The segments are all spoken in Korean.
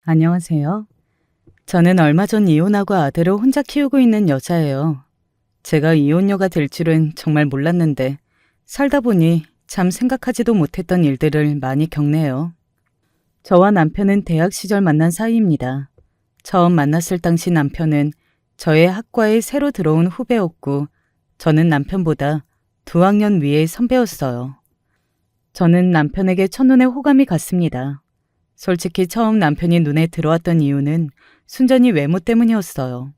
안녕하세요. 저는 얼마 전 이혼하고 아들을 혼자 키우고 있는 여자예요. 제가 이혼녀가 될 줄은 정말 몰랐는데 살다 보니 참 생각하지도 못했던 일들을 많이 겪네요. 저와 남편은 대학 시절 만난 사이입니다. 처음 만났을 당시 남편은 저의 학과에 새로 들어온 후배였고 저는 남편보다 2학년 위의 선배였어요. 저는 남편에게 첫눈에 호감이 갔습니다. 솔직히 처음 남편이 눈에 들어왔던 이유는 순전히 외모 때문이었어요.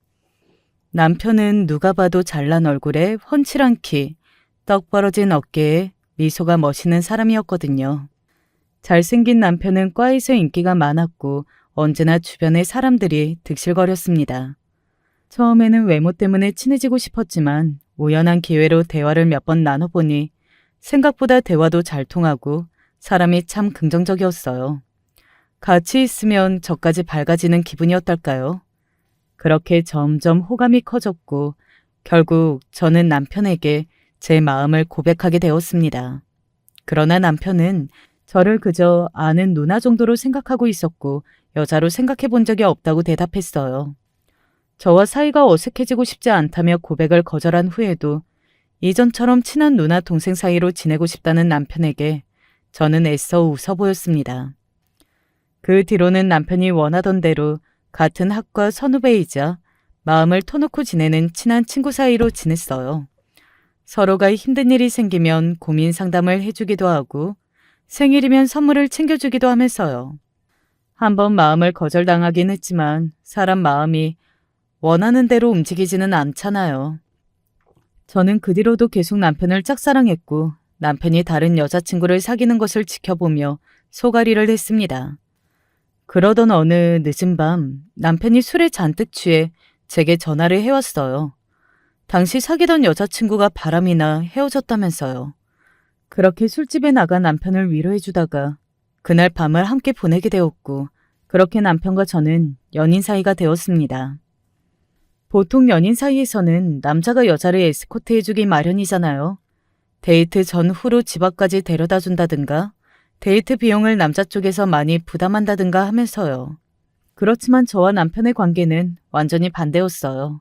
남편은 누가 봐도 잘난 얼굴에 훤칠한 키, 떡 벌어진 어깨에 미소가 멋있는 사람이었거든요. 잘생긴 남편은 과에서 인기가 많았고 언제나 주변의 사람들이 득실거렸습니다. 처음에는 외모 때문에 친해지고 싶었지만 우연한 기회로 대화를 몇 번 나눠보니 생각보다 대화도 잘 통하고 사람이 참 긍정적이었어요. 같이 있으면 저까지 밝아지는 기분이었달까요? 그렇게 점점 호감이 커졌고 결국 저는 남편에게 제 마음을 고백하게 되었습니다. 그러나 남편은 저를 그저 아는 누나 정도로 생각하고 있었고 여자로 생각해 본 적이 없다고 대답했어요. 저와 사이가 어색해지고 싶지 않다며 고백을 거절한 후에도 이전처럼 친한 누나 동생 사이로 지내고 싶다는 남편에게 저는 애써 웃어 보였습니다. 그 뒤로는 남편이 원하던 대로 같은 학과 선후배이자 마음을 터놓고 지내는 친한 친구 사이로 지냈어요. 서로가 힘든 일이 생기면 고민 상담을 해주기도 하고 생일이면 선물을 챙겨주기도 하면서요. 한번 마음을 거절당하긴 했지만 사람 마음이 원하는 대로 움직이지는 않잖아요. 저는 그 뒤로도 계속 남편을 짝사랑했고 남편이 다른 여자친구를 사귀는 것을 지켜보며 소가리를 했습니다. 그러던 어느 늦은 밤 남편이 술에 잔뜩 취해 제게 전화를 해왔어요. 당시 사귀던 여자친구가 바람이 나 헤어졌다면서요. 그렇게 술집에 나가 남편을 위로해주다가 그날 밤을 함께 보내게 되었고 그렇게 남편과 저는 연인 사이가 되었습니다. 보통 연인 사이에서는 남자가 여자를 에스코트해주기 마련이잖아요. 데이트 전후로 집 앞까지 데려다 준다든가 데이트 비용을 남자 쪽에서 많이 부담한다든가 하면서요. 그렇지만 저와 남편의 관계는 완전히 반대였어요.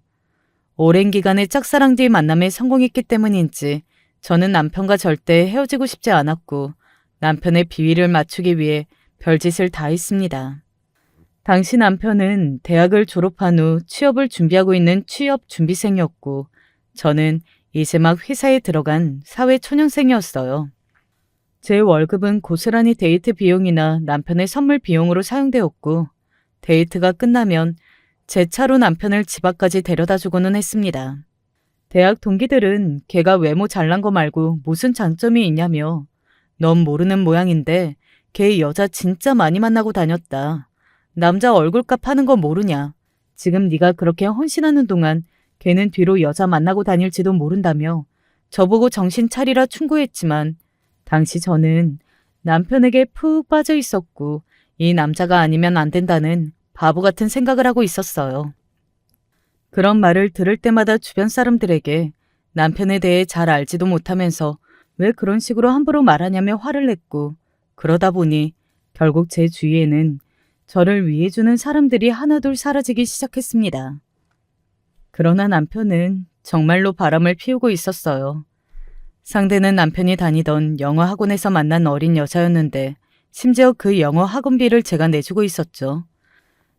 오랜 기간의 짝사랑 뒤 만남에 성공했기 때문인지 저는 남편과 절대 헤어지고 싶지 않았고 남편의 비위를 맞추기 위해 별짓을 다 했습니다. 당시 남편은 대학을 졸업한 후 취업을 준비하고 있는 취업 준비생이었고 저는 이제 막 회사에 들어간 사회초년생이었어요. 제 월급은 고스란히 데이트 비용이나 남편의 선물 비용으로 사용되었고 데이트가 끝나면 제 차로 남편을 집 앞까지 데려다 주고는 했습니다. 대학 동기들은 걔가 외모 잘난 거 말고 무슨 장점이 있냐며 넌 모르는 모양인데 걔 여자 진짜 많이 만나고 다녔다. 남자 얼굴값 하는 거 모르냐. 지금 네가 그렇게 헌신하는 동안 걔는 뒤로 여자 만나고 다닐지도 모른다며 저보고 정신 차리라 충고했지만 당시 저는 남편에게 푹 빠져 있었고 이 남자가 아니면 안 된다는 바보 같은 생각을 하고 있었어요. 그런 말을 들을 때마다 주변 사람들에게 남편에 대해 잘 알지도 못하면서 왜 그런 식으로 함부로 말하냐며 화를 냈고 그러다 보니 결국 제 주위에는 저를 위해주는 사람들이 하나둘 사라지기 시작했습니다. 그러나 남편은 정말로 바람을 피우고 있었어요. 상대는 남편이 다니던 영어 학원에서 만난 어린 여자였는데 심지어 그 영어 학원비를 제가 내주고 있었죠.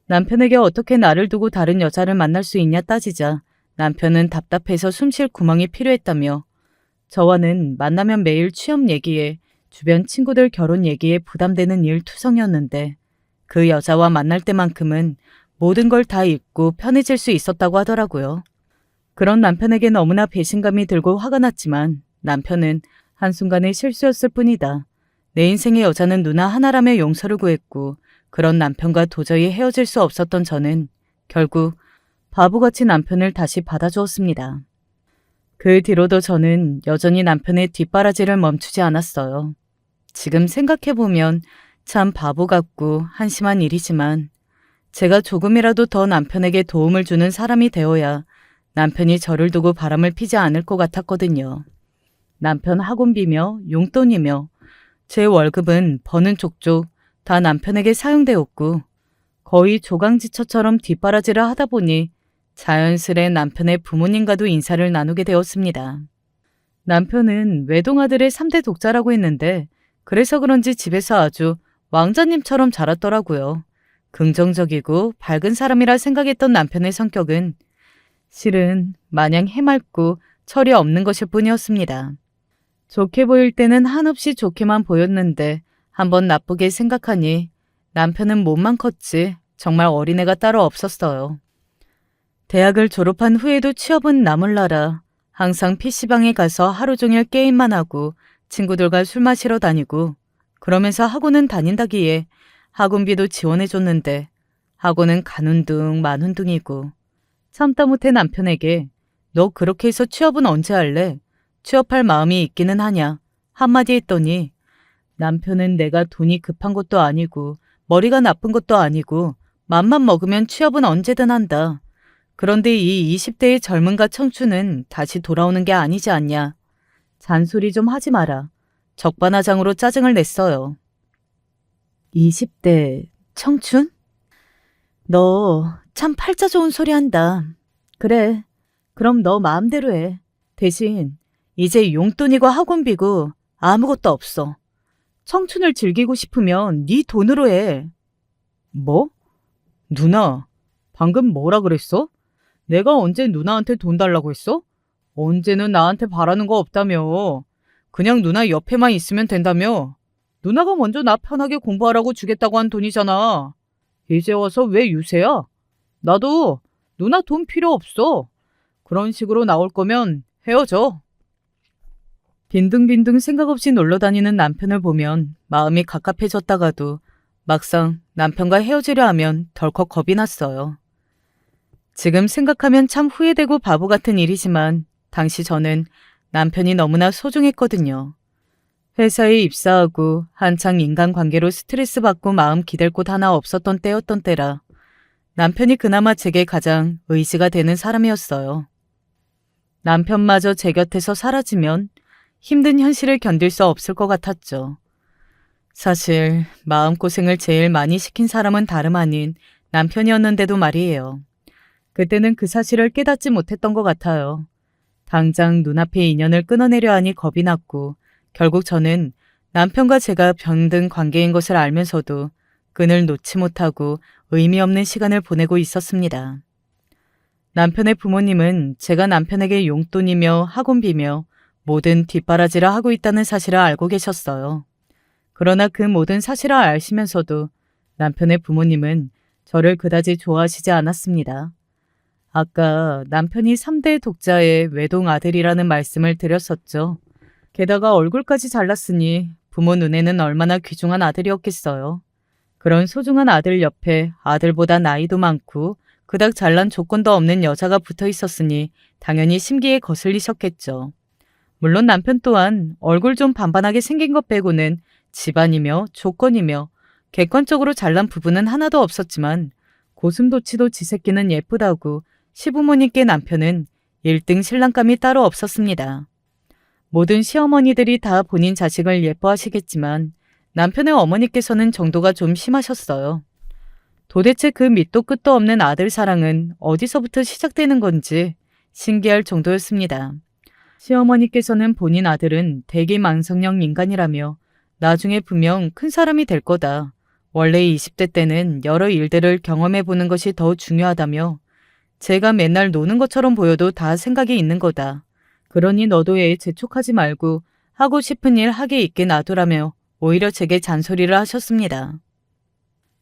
남편에게 어떻게 나를 두고 다른 여자를 만날 수 있냐 따지자 남편은 답답해서 숨쉴 구멍이 필요했다며 저와는 만나면 매일 취업 얘기에 주변 친구들 결혼 얘기에 부담되는 일 투성이었는데 그 여자와 만날 때만큼은 모든 걸 다 잊고 편해질 수 있었다고 하더라고요. 그런 남편에게 너무나 배신감이 들고 화가 났지만 남편은 한순간의 실수였을 뿐이다. 내 인생의 여자는 누나 하나라며 용서를 구했고 그런 남편과 도저히 헤어질 수 없었던 저는 결국 바보같이 남편을 다시 받아주었습니다. 그 뒤로도 저는 여전히 남편의 뒷바라지를 멈추지 않았어요. 지금 생각해보면 참 바보 같고 한심한 일이지만 제가 조금이라도 더 남편에게 도움을 주는 사람이 되어야 남편이 저를 두고 바람을 피지 않을 것 같았거든요. 남편 학원비며 용돈이며 제 월급은 버는 족족 다 남편에게 사용되었고 거의 조강지처처럼 뒷바라지를 하다 보니 자연스레 남편의 부모님과도 인사를 나누게 되었습니다. 남편은 외동아들의 3대 독자라고 했는데 그래서 그런지 집에서 아주 왕자님처럼 자랐더라고요. 긍정적이고 밝은 사람이라 생각했던 남편의 성격은 실은 마냥 해맑고 철이 없는 것일 뿐이었습니다. 좋게 보일 때는 한없이 좋게만 보였는데 한번 나쁘게 생각하니 남편은 몸만 컸지 정말 어린애가 따로 없었어요. 대학을 졸업한 후에도 취업은 나몰라라 항상 PC방에 가서 하루 종일 게임만 하고 친구들과 술 마시러 다니고 그러면서 학원은 다닌다기에 학원비도 지원해줬는데 학원은 가훈둥 만훈둥이고 참다 못해 남편에게 너 그렇게 해서 취업은 언제 할래? 취업할 마음이 있기는 하냐? 한마디 했더니 남편은 내가 돈이 급한 것도 아니고 머리가 나쁜 것도 아니고 맘만 먹으면 취업은 언제든 한다. 그런데 이 20대의 젊음과 청춘은 다시 돌아오는 게 아니지 않냐. 잔소리 좀 하지 마라. 적반하장으로 짜증을 냈어요. 20대 청춘? 너 참 팔자 좋은 소리 한다. 그래, 그럼 너 마음대로 해. 대신 이제 용돈이고 학원비고 아무것도 없어. 청춘을 즐기고 싶으면 네 돈으로 해. 뭐? 누나, 방금 뭐라 그랬어? 내가 언제 누나한테 돈 달라고 했어? 언제는 나한테 바라는 거 없다며. 그냥 누나 옆에만 있으면 된다며. 누나가 먼저 나 편하게 공부하라고 주겠다고 한 돈이잖아. 이제 와서 왜 유세야? 나도 누나 돈 필요 없어. 그런 식으로 나올 거면 헤어져. 빈둥빈둥 생각 없이 놀러 다니는 남편을 보면 마음이 갑갑해졌다가도 막상 남편과 헤어지려 하면 덜컥 겁이 났어요. 지금 생각하면 참 후회되고 바보 같은 일이지만 당시 저는 남편이 너무나 소중했거든요. 회사에 입사하고 한창 인간관계로 스트레스 받고 마음 기댈 곳 하나 없었던 때였던 때라 남편이 그나마 제게 가장 의지가 되는 사람이었어요. 남편마저 제 곁에서 사라지면 힘든 현실을 견딜 수 없을 것 같았죠. 사실 마음고생을 제일 많이 시킨 사람은 다름 아닌 남편이었는데도 말이에요. 그때는 그 사실을 깨닫지 못했던 것 같아요. 당장 눈앞의 인연을 끊어내려 하니 겁이 났고 결국 저는 남편과 제가 병든 관계인 것을 알면서도 끈을 놓지 못하고 의미 없는 시간을 보내고 있었습니다. 남편의 부모님은 제가 남편에게 용돈이며 학원비며 모든 뒷바라지를 하고 있다는 사실을 알고 계셨어요. 그러나 그 모든 사실을 아시면서도 남편의 부모님은 저를 그다지 좋아하시지 않았습니다. 아까 남편이 3대 독자의 외동 아들이라는 말씀을 드렸었죠. 게다가 얼굴까지 잘났으니 부모 눈에는 얼마나 귀중한 아들이었겠어요. 그런 소중한 아들 옆에 아들보다 나이도 많고 그닥 잘난 조건도 없는 여자가 붙어 있었으니 당연히 심기에 거슬리셨겠죠. 물론 남편 또한 얼굴 좀 반반하게 생긴 것 빼고는 집안이며 조건이며 객관적으로 잘난 부분은 하나도 없었지만 고슴도치도 지 새끼는 예쁘다고 시부모님께 남편은 1등 신랑감이 따로 없었습니다. 모든 시어머니들이 다 본인 자식을 예뻐하시겠지만 남편의 어머니께서는 정도가 좀 심하셨어요. 도대체 그 밑도 끝도 없는 아들 사랑은 어디서부터 시작되는 건지 신기할 정도였습니다. 시어머니께서는 본인 아들은 대기망성형 인간이라며 나중에 분명 큰 사람이 될 거다. 원래 20대 때는 여러 일들을 경험해보는 것이 더 중요하다며 제가 맨날 노는 것처럼 보여도 다 생각이 있는 거다. 그러니 너도 애 재촉하지 말고 하고 싶은 일 하게 있게 놔두라며 오히려 제게 잔소리를 하셨습니다.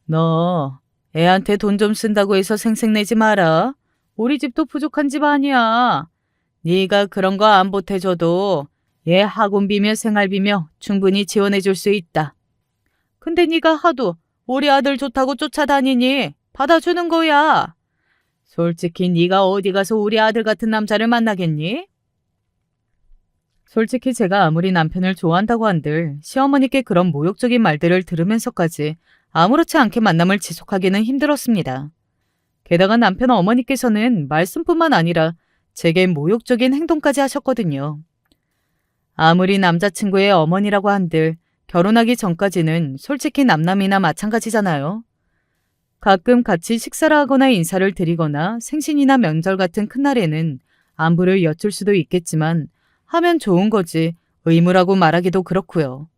너 애한테 돈 좀 쓴다고 해서 생색내지 마라. 우리 집도 부족한 집 아니야. 네가 그런 거 안 보태줘도 얘 학원비며 생활비며 충분히 지원해줄 수 있다. 근데 네가 하도 우리 아들 좋다고 쫓아다니니 받아주는 거야. 솔직히 네가 어디 가서 우리 아들 같은 남자를 만나겠니? 솔직히 제가 아무리 남편을 좋아한다고 한들 시어머니께 그런 모욕적인 말들을 들으면서까지 아무렇지 않게 만남을 지속하기는 힘들었습니다. 게다가 남편 어머니께서는 말씀뿐만 아니라 제게 모욕적인 행동까지 하셨거든요. 아무리 남자친구의 어머니라고 한들 결혼하기 전까지는 솔직히 남남이나 마찬가지잖아요. 가끔 같이 식사를 하거나 인사를 드리거나 생신이나 명절 같은 큰 날에는 안부를 여쭐 수도 있겠지만 하면 좋은 거지 의무라고 말하기도 그렇고요.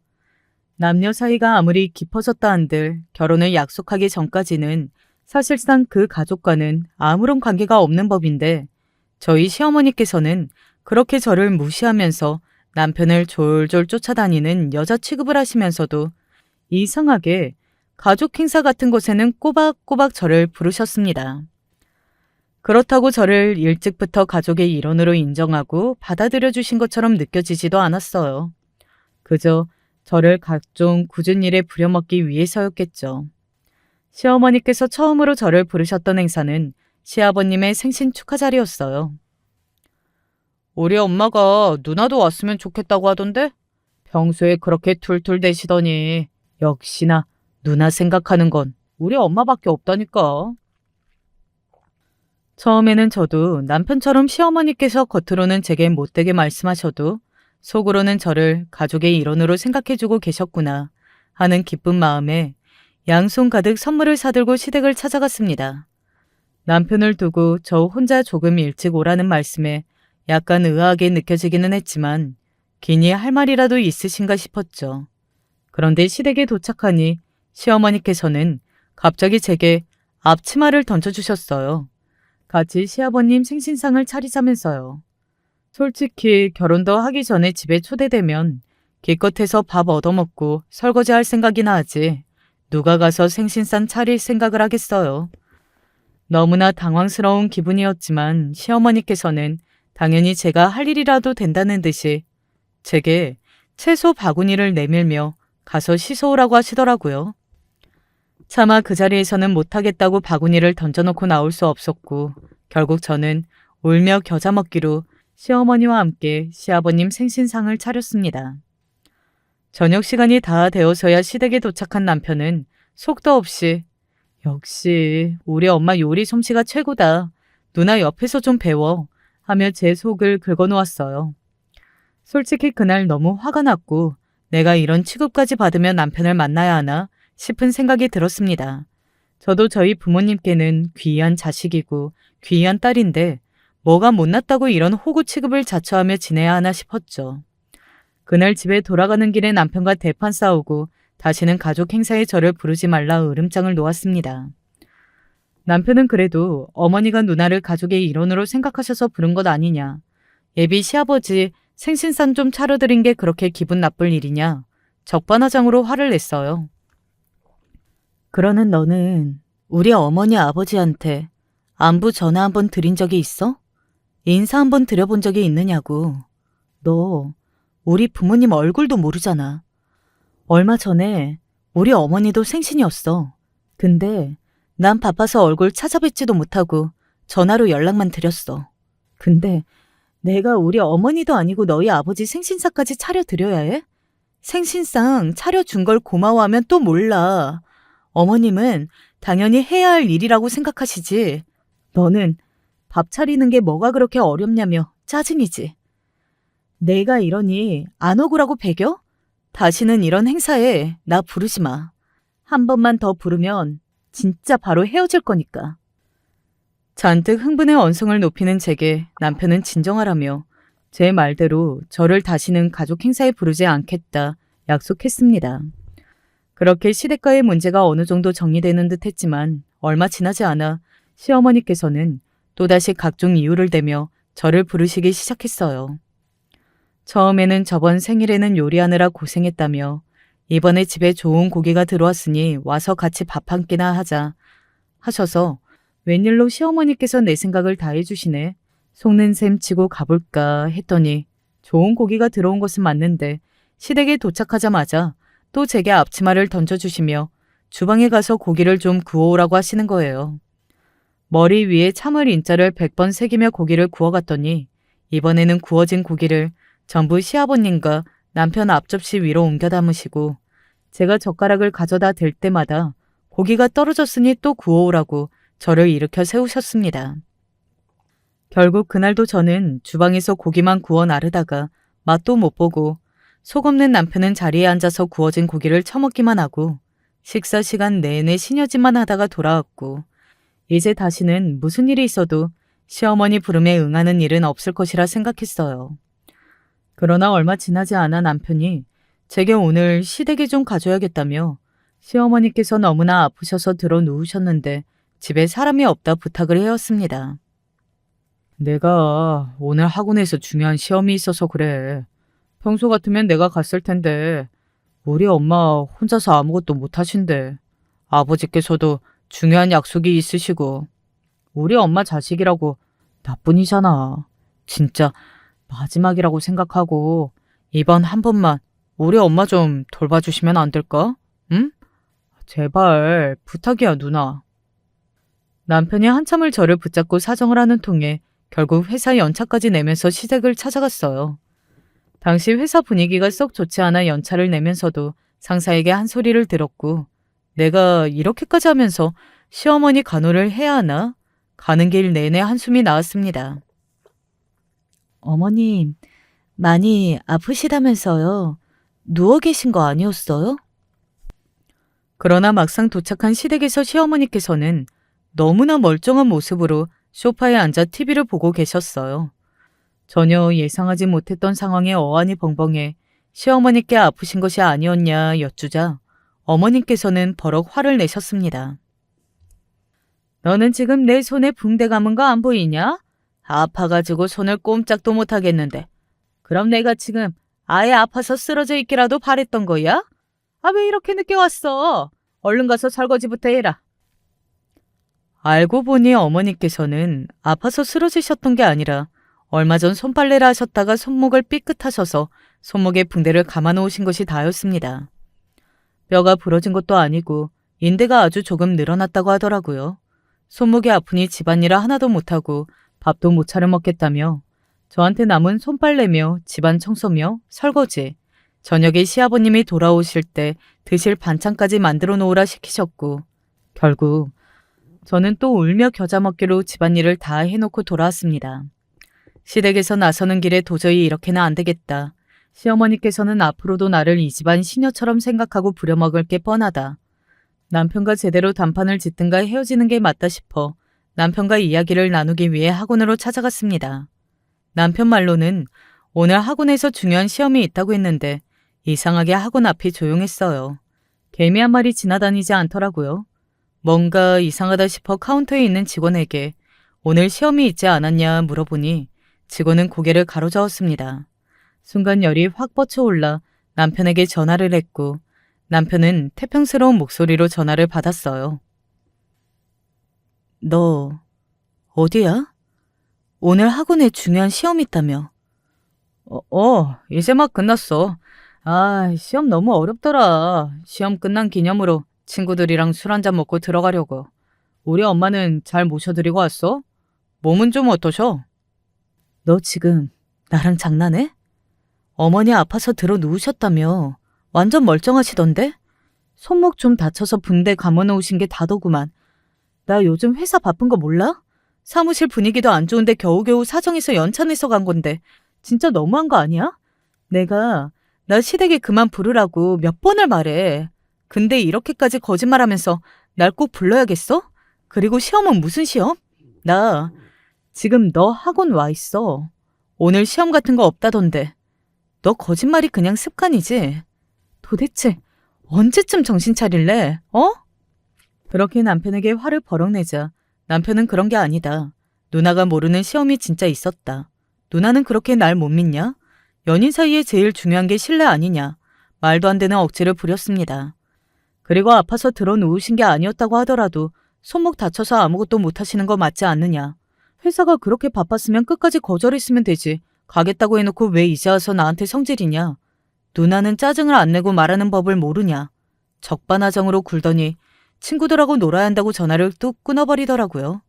남녀 사이가 아무리 깊어졌다 한들 결혼을 약속하기 전까지는 사실상 그 가족과는 아무런 관계가 없는 법인데 저희 시어머니께서는 그렇게 저를 무시하면서 남편을 졸졸 쫓아다니는 여자 취급을 하시면서도 이상하게 가족 행사 같은 곳에는 꼬박꼬박 저를 부르셨습니다. 그렇다고 저를 일찍부터 가족의 일원으로 인정하고 받아들여 주신 것처럼 느껴지지도 않았어요. 그저 저를 각종 굳은 일에 부려먹기 위해서였겠죠. 시어머니께서 처음으로 저를 부르셨던 행사는 시아버님의 생신 축하 자리였어요. 우리 엄마가 누나도 왔으면 좋겠다고 하던데? 평소에 그렇게 툴툴대시더니 역시나 누나 생각하는 건 우리 엄마밖에 없다니까. 처음에는 저도 남편처럼 시어머니께서 겉으로는 제게 못되게 말씀하셔도 속으로는 저를 가족의 일원으로 생각해주고 계셨구나 하는 기쁜 마음에 양손 가득 선물을 사들고 시댁을 찾아갔습니다. 남편을 두고 저 혼자 조금 일찍 오라는 말씀에 약간 의아하게 느껴지기는 했지만 기니 할 말이라도 있으신가 싶었죠. 그런데 시댁에 도착하니 시어머니께서는 갑자기 제게 앞치마를 던져주셨어요. 같이 시아버님 생신상을 차리자면서요. 솔직히 결혼도 하기 전에 집에 초대되면 기껏해서 밥 얻어먹고 설거지할 생각이나 하지 누가 가서 생신상 차릴 생각을 하겠어요. 너무나 당황스러운 기분이었지만 시어머니께서는 당연히 제가 할 일이라도 된다는 듯이 제게 채소 바구니를 내밀며 가서 씻어오라고 하시더라고요. 차마 그 자리에서는 못하겠다고 바구니를 던져놓고 나올 수 없었고 결국 저는 울며 겨자 먹기로 시어머니와 함께 시아버님 생신상을 차렸습니다. 저녁 시간이 다 되어서야 시댁에 도착한 남편은 속도 없이 역시 우리 엄마 요리 솜씨가 최고다. 누나 옆에서 좀 배워 하며 제 속을 긁어놓았어요. 솔직히 그날 너무 화가 났고 내가 이런 취급까지 받으며 남편을 만나야 하나 싶은 생각이 들었습니다. 저도 저희 부모님께는 귀한 자식이고 귀한 딸인데 뭐가 못났다고 이런 호구 취급을 자처하며 지내야 하나 싶었죠. 그날 집에 돌아가는 길에 남편과 대판 싸우고 다시는 가족 행사에 저를 부르지 말라 으름장을 놓았습니다. 남편은 그래도 어머니가 누나를 가족의 일원으로 생각하셔서 부른 것 아니냐. 예비 시아버지 생신상 좀 차려드린 게 그렇게 기분 나쁠 일이냐. 적반하장으로 화를 냈어요. 그러는 너는 우리 어머니 아버지한테 안부 전화 한번 드린 적이 있어? 인사 한번 드려본 적이 있느냐고. 너 우리 부모님 얼굴도 모르잖아. 얼마 전에 우리 어머니도 생신이었어. 근데 난 바빠서 얼굴 찾아뵙지도 못하고 전화로 연락만 드렸어. 근데 내가 우리 어머니도 아니고 너희 아버지 생신상까지 차려드려야 해? 생신상 차려준 걸 고마워하면 또 몰라. 어머님은 당연히 해야 할 일이라고 생각하시지. 너는 밥 차리는 게 뭐가 그렇게 어렵냐며 짜증이지. 내가 이러니 안 억울하고 배겨? 다시는 이런 행사에 나 부르지 마. 한 번만 더 부르면 진짜 바로 헤어질 거니까. 잔뜩 흥분의 언성을 높이는 제게 남편은 진정하라며 제 말대로 저를 다시는 가족 행사에 부르지 않겠다 약속했습니다. 그렇게 시댁과의 문제가 어느 정도 정리되는 듯 했지만 얼마 지나지 않아 시어머니께서는 또다시 각종 이유를 대며 저를 부르시기 시작했어요. 처음에는 저번 생일에는 요리하느라 고생했다며 이번에 집에 좋은 고기가 들어왔으니 와서 같이 밥 한 끼나 하자 하셔서 웬일로 시어머니께서 내 생각을 다 해주시네. 속는 셈 치고 가볼까 했더니 좋은 고기가 들어온 것은 맞는데 시댁에 도착하자마자 또 제게 앞치마를 던져주시며 주방에 가서 고기를 좀 구워오라고 하시는 거예요. 머리 위에 참을 인자를 100번 새기며 고기를 구워갔더니 이번에는 구워진 고기를 전부 시아버님과 남편 앞접시 위로 옮겨 담으시고 제가 젓가락을 가져다 댈 때마다 고기가 떨어졌으니 또 구워오라고 저를 일으켜 세우셨습니다. 결국 그날도 저는 주방에서 고기만 구워 나르다가 맛도 못 보고 속 없는 남편은 자리에 앉아서 구워진 고기를 처먹기만 하고 식사 시간 내내 시녀짓만 하다가 돌아왔고 이제 다시는 무슨 일이 있어도 시어머니 부름에 응하는 일은 없을 것이라 생각했어요. 그러나 얼마 지나지 않아 남편이 제게 오늘 시댁에 좀 가줘야겠다며 시어머니께서 너무나 아프셔서 들어 누우셨는데 집에 사람이 없다 부탁을 해왔습니다. 내가 오늘 학원에서 중요한 시험이 있어서 그래. 평소 같으면 내가 갔을 텐데 우리 엄마 혼자서 아무것도 못하신대. 아버지께서도 중요한 약속이 있으시고 우리 엄마 자식이라고 나뿐이잖아. 진짜 마지막이라고 생각하고 이번 한 번만 우리 엄마 좀 돌봐주시면 안 될까? 응? 제발 부탁이야 누나. 남편이 한참을 저를 붙잡고 사정을 하는 통에 결국 회사 연차까지 내면서 시댁을 찾아갔어요. 당시 회사 분위기가 썩 좋지 않아 연차를 내면서도 상사에게 한 소리를 들었고 내가 이렇게까지 하면서 시어머니 간호를 해야 하나? 가는 길 내내 한숨이 나왔습니다. 어머님, 많이 아프시다면서요. 누워 계신 거 아니었어요? 그러나 막상 도착한 시댁에서 시어머니께서는 너무나 멀쩡한 모습으로 소파에 앉아 TV를 보고 계셨어요. 전혀 예상하지 못했던 상황에 어안이 벙벙해 시어머니께 아프신 것이 아니었냐 여쭈자 어머님께서는 버럭 화를 내셨습니다. 너는 지금 내 손에 붕대 감은 거 안 보이냐? 아파가지고 손을 꼼짝도 못하겠는데 그럼 내가 지금 아예 아파서 쓰러져 있기라도 바랬던 거야? 아, 왜 이렇게 늦게 왔어? 얼른 가서 설거지부터 해라. 알고 보니 어머니께서는 아파서 쓰러지셨던 게 아니라 얼마 전 손빨래를 하셨다가 손목을 삐끗하셔서 손목에 붕대를 감아 놓으신 것이 다였습니다. 뼈가 부러진 것도 아니고 인대가 아주 조금 늘어났다고 하더라고요. 손목이 아프니 집안일을 하나도 못하고 밥도 못 차려 먹겠다며 저한테 남은 손빨래며 집안 청소며 설거지, 저녁에 시아버님이 돌아오실 때 드실 반찬까지 만들어 놓으라 시키셨고 결국 저는 또 울며 겨자 먹기로 집안일을 다 해놓고 돌아왔습니다. 시댁에서 나서는 길에 도저히 이렇게는 안 되겠다. 시어머니께서는 앞으로도 나를 이 집안 시녀처럼 생각하고 부려먹을 게 뻔하다. 남편과 제대로 단판을 짓든가 헤어지는 게 맞다 싶어 남편과 이야기를 나누기 위해 학원으로 찾아갔습니다. 남편 말로는 오늘 학원에서 중요한 시험이 있다고 했는데 이상하게 학원 앞이 조용했어요. 개미 한 마리 지나다니지 않더라고요. 뭔가 이상하다 싶어 카운터에 있는 직원에게 오늘 시험이 있지 않았냐 물어보니 직원은 고개를 가로저었습니다. 순간 열이 확 뻗쳐올라 남편에게 전화를 했고 남편은 태평스러운 목소리로 전화를 받았어요. 너 어디야? 오늘 학원에 중요한 시험 있다며. 이제 막 끝났어. 아, 시험 너무 어렵더라. 시험 끝난 기념으로 친구들이랑 술 한잔 먹고 들어가려고. 우리 엄마는 잘 모셔드리고 왔어? 몸은 좀 어떠셔? 너 지금 나랑 장난해? 어머니 아파서 들어 누우셨다며. 완전 멀쩡하시던데? 손목 좀 다쳐서 붕대 감아놓으신 게 다더구만. 나 요즘 회사 바쁜 거 몰라? 사무실 분위기도 안 좋은데 겨우겨우 사정해서 연차 내서 간 건데 진짜 너무한 거 아니야? 내가 나 시댁에 그만 부르라고 몇 번을 말해. 근데 이렇게까지 거짓말하면서 날 꼭 불러야겠어? 그리고 시험은 무슨 시험? 나 지금 너 학원 와 있어. 오늘 시험 같은 거 없다던데. 너 거짓말이 그냥 습관이지? 도대체 언제쯤 정신 차릴래? 그렇게 남편에게 화를 버럭 내자 남편은 그런 게 아니다. 누나가 모르는 시험이 진짜 있었다. 누나는 그렇게 날 못 믿냐? 연인 사이에 제일 중요한 게 신뢰 아니냐? 말도 안 되는 억지를 부렸습니다. 그리고 아파서 들어 누우신 게 아니었다고 하더라도 손목 다쳐서 아무것도 못하시는 거 맞지 않느냐? 회사가 그렇게 바빴으면 끝까지 거절했으면 되지. 가겠다고 해놓고 왜 이제 와서 나한테 성질이냐? 누나는 짜증을 안 내고 말하는 법을 모르냐? 적반하장으로 굴더니 친구들하고 놀아야 한다고 전화를 뚝 끊어버리더라고요.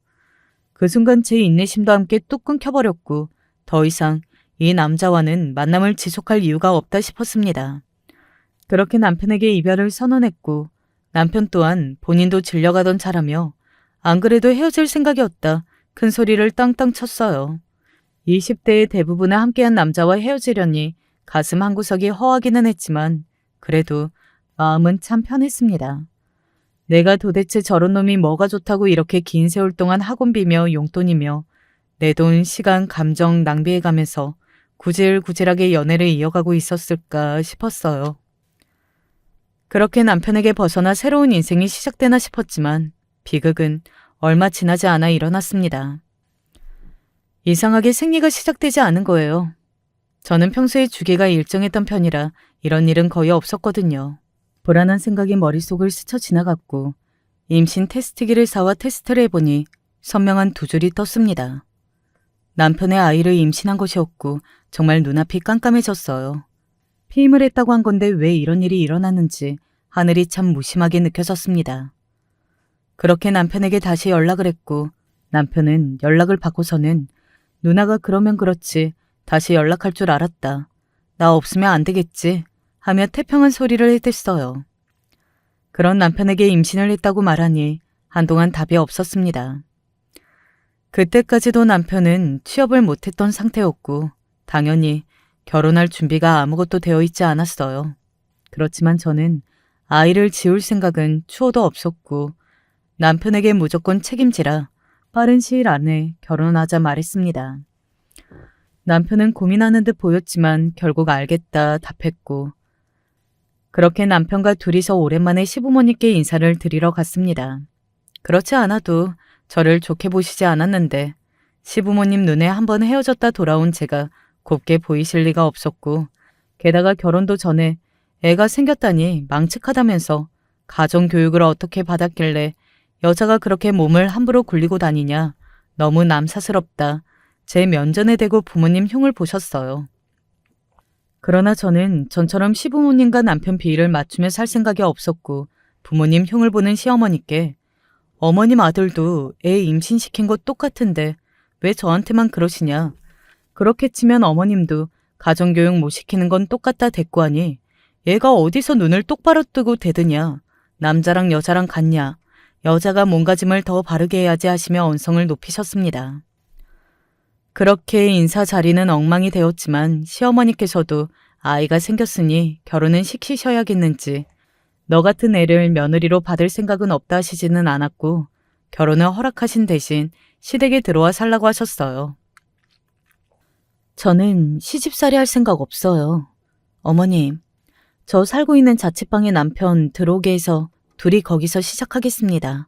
그 순간 제 인내심도 함께 뚝 끊겨버렸고 더 이상 이 남자와는 만남을 지속할 이유가 없다 싶었습니다. 그렇게 남편에게 이별을 선언했고 남편 또한 본인도 질려가던 차라며 안 그래도 헤어질 생각이었다 큰 소리를 땅땅 쳤어요. 20대의 대부분을 함께한 남자와 헤어지려니 가슴 한구석이 허하기는 했지만 그래도 마음은 참 편했습니다. 내가 도대체 저런 놈이 뭐가 좋다고 이렇게 긴 세월 동안 학원비며 용돈이며 내 돈, 시간, 감정 낭비해가면서 구질구질하게 연애를 이어가고 있었을까 싶었어요. 그렇게 남편에게 벗어나 새로운 인생이 시작되나 싶었지만 비극은 얼마 지나지 않아 일어났습니다. 이상하게 생리가 시작되지 않은 거예요. 저는 평소에 주기가 일정했던 편이라 이런 일은 거의 없었거든요. 불안한 생각이 머릿속을 스쳐 지나갔고 임신 테스트기를 사와 테스트를 해보니 선명한 두 줄이 떴습니다. 남편의 아이를 임신한 것이었고 정말 눈앞이 깜깜해졌어요. 피임을 했다고 한 건데 왜 이런 일이 일어났는지 하늘이 참 무심하게 느껴졌습니다. 그렇게 남편에게 다시 연락을 했고 남편은 연락을 받고서는 누나가 그러면 그렇지 다시 연락할 줄 알았다. 나 없으면 안 되겠지 하며 태평한 소리를 해댔어요. 그런 남편에게 임신을 했다고 말하니 한동안 답이 없었습니다. 그때까지도 남편은 취업을 못했던 상태였고 당연히 결혼할 준비가 아무것도 되어 있지 않았어요. 그렇지만 저는 아이를 지울 생각은 추호도 없었고 남편에게 무조건 책임지라 빠른 시일 안에 결혼하자 말했습니다. 남편은 고민하는 듯 보였지만 결국 알겠다 답했고 그렇게 남편과 둘이서 오랜만에 시부모님께 인사를 드리러 갔습니다. 그렇지 않아도 저를 좋게 보시지 않았는데 시부모님 눈에 한번 헤어졌다 돌아온 제가 곱게 보이실 리가 없었고 게다가 결혼도 전에 애가 생겼다니 망측하다면서 가정교육을 어떻게 받았길래 여자가 그렇게 몸을 함부로 굴리고 다니냐 너무 남사스럽다. 제 면전에 대고 부모님 흉을 보셨어요. 그러나 저는 전처럼 시부모님과 남편 비위를 맞추며 살 생각이 없었고 부모님 흉을 보는 시어머니께 어머님 아들도 애 임신시킨 거 똑같은데 왜 저한테만 그러시냐. 그렇게 치면 어머님도 가정교육 못 시키는 건 똑같다 대꾸하니 얘가 어디서 눈을 똑바로 뜨고 대드냐. 남자랑 여자랑 같냐. 여자가 몸가짐을 더 바르게 해야지 하시며 언성을 높이셨습니다. 그렇게 인사 자리는 엉망이 되었지만 시어머니께서도 아이가 생겼으니 결혼은 시키셔야겠는지 너 같은 애를 며느리로 받을 생각은 없다 하시지는 않았고 결혼을 허락하신 대신 시댁에 들어와 살라고 하셨어요. 저는 시집살이 할 생각 없어요. 어머님, 저 살고 있는 자취방에 남편 들어오게 해서 둘이 거기서 시작하겠습니다.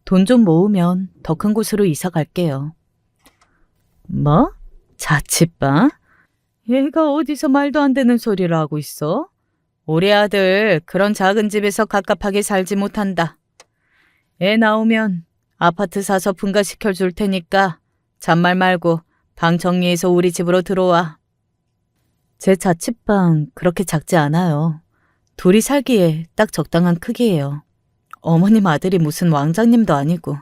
돈 좀 모으면 더 큰 곳으로 이사 갈게요. 뭐? 자취방? 얘가 어디서 말도 안 되는 소리를 하고 있어? 우리 아들 그런 작은 집에서 갑갑하게 살지 못한다. 애 나오면 아파트 사서 분가시켜 줄 테니까 잔말 말고 방 정리해서 우리 집으로 들어와. 제 자취방 그렇게 작지 않아요. 둘이 살기에 딱 적당한 크기예요. 어머님 아들이 무슨 왕자님도 아니고.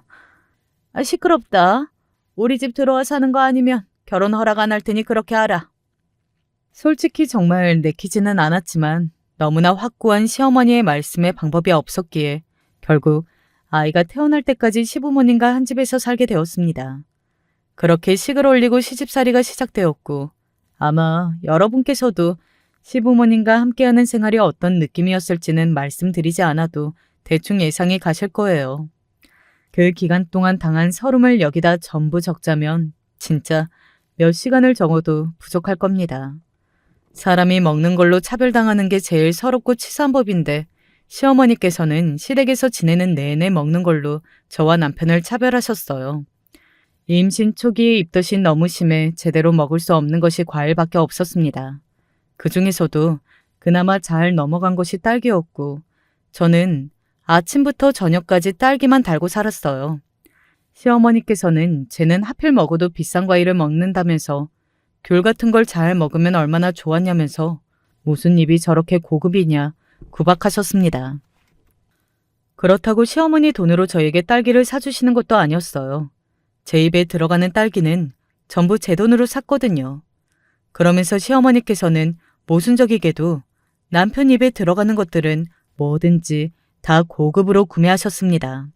시끄럽다. 우리 집 들어와 사는 거 아니면 결혼 허락 안 할 테니 그렇게 하라. 솔직히 정말 내키지는 않았지만 너무나 확고한 시어머니의 말씀에 방법이 없었기에 결국 아이가 태어날 때까지 시부모님과 한 집에서 살게 되었습니다. 그렇게 식을 올리고 시집살이가 시작되었고 아마 여러분께서도 시부모님과 함께하는 생활이 어떤 느낌이었을지는 말씀드리지 않아도 대충 예상이 가실 거예요. 그 기간 동안 당한 서름을 여기다 전부 적자면 진짜 몇 시간을 적어도 부족할 겁니다. 사람이 먹는 걸로 차별당하는 게 제일 서럽고 치사한 법인데 시어머니께서는 시댁에서 지내는 내내 먹는 걸로 저와 남편을 차별하셨어요. 임신 초기에 입덧이 너무 심해 제대로 먹을 수 없는 것이 과일밖에 없었습니다. 그 중에서도 그나마 잘 넘어간 것이 딸기였고 저는 아침부터 저녁까지 딸기만 달고 살았어요. 시어머니께서는 쟤는 하필 먹어도 비싼 과일을 먹는다면서 귤 같은 걸 잘 먹으면 얼마나 좋았냐면서 무슨 입이 저렇게 고급이냐 구박하셨습니다. 그렇다고 시어머니 돈으로 저에게 딸기를 사주시는 것도 아니었어요. 제 입에 들어가는 딸기는 전부 제 돈으로 샀거든요. 그러면서 시어머니께서는 모순적이게도 남편 입에 들어가는 것들은 뭐든지 다 고급으로 구매하셨습니다.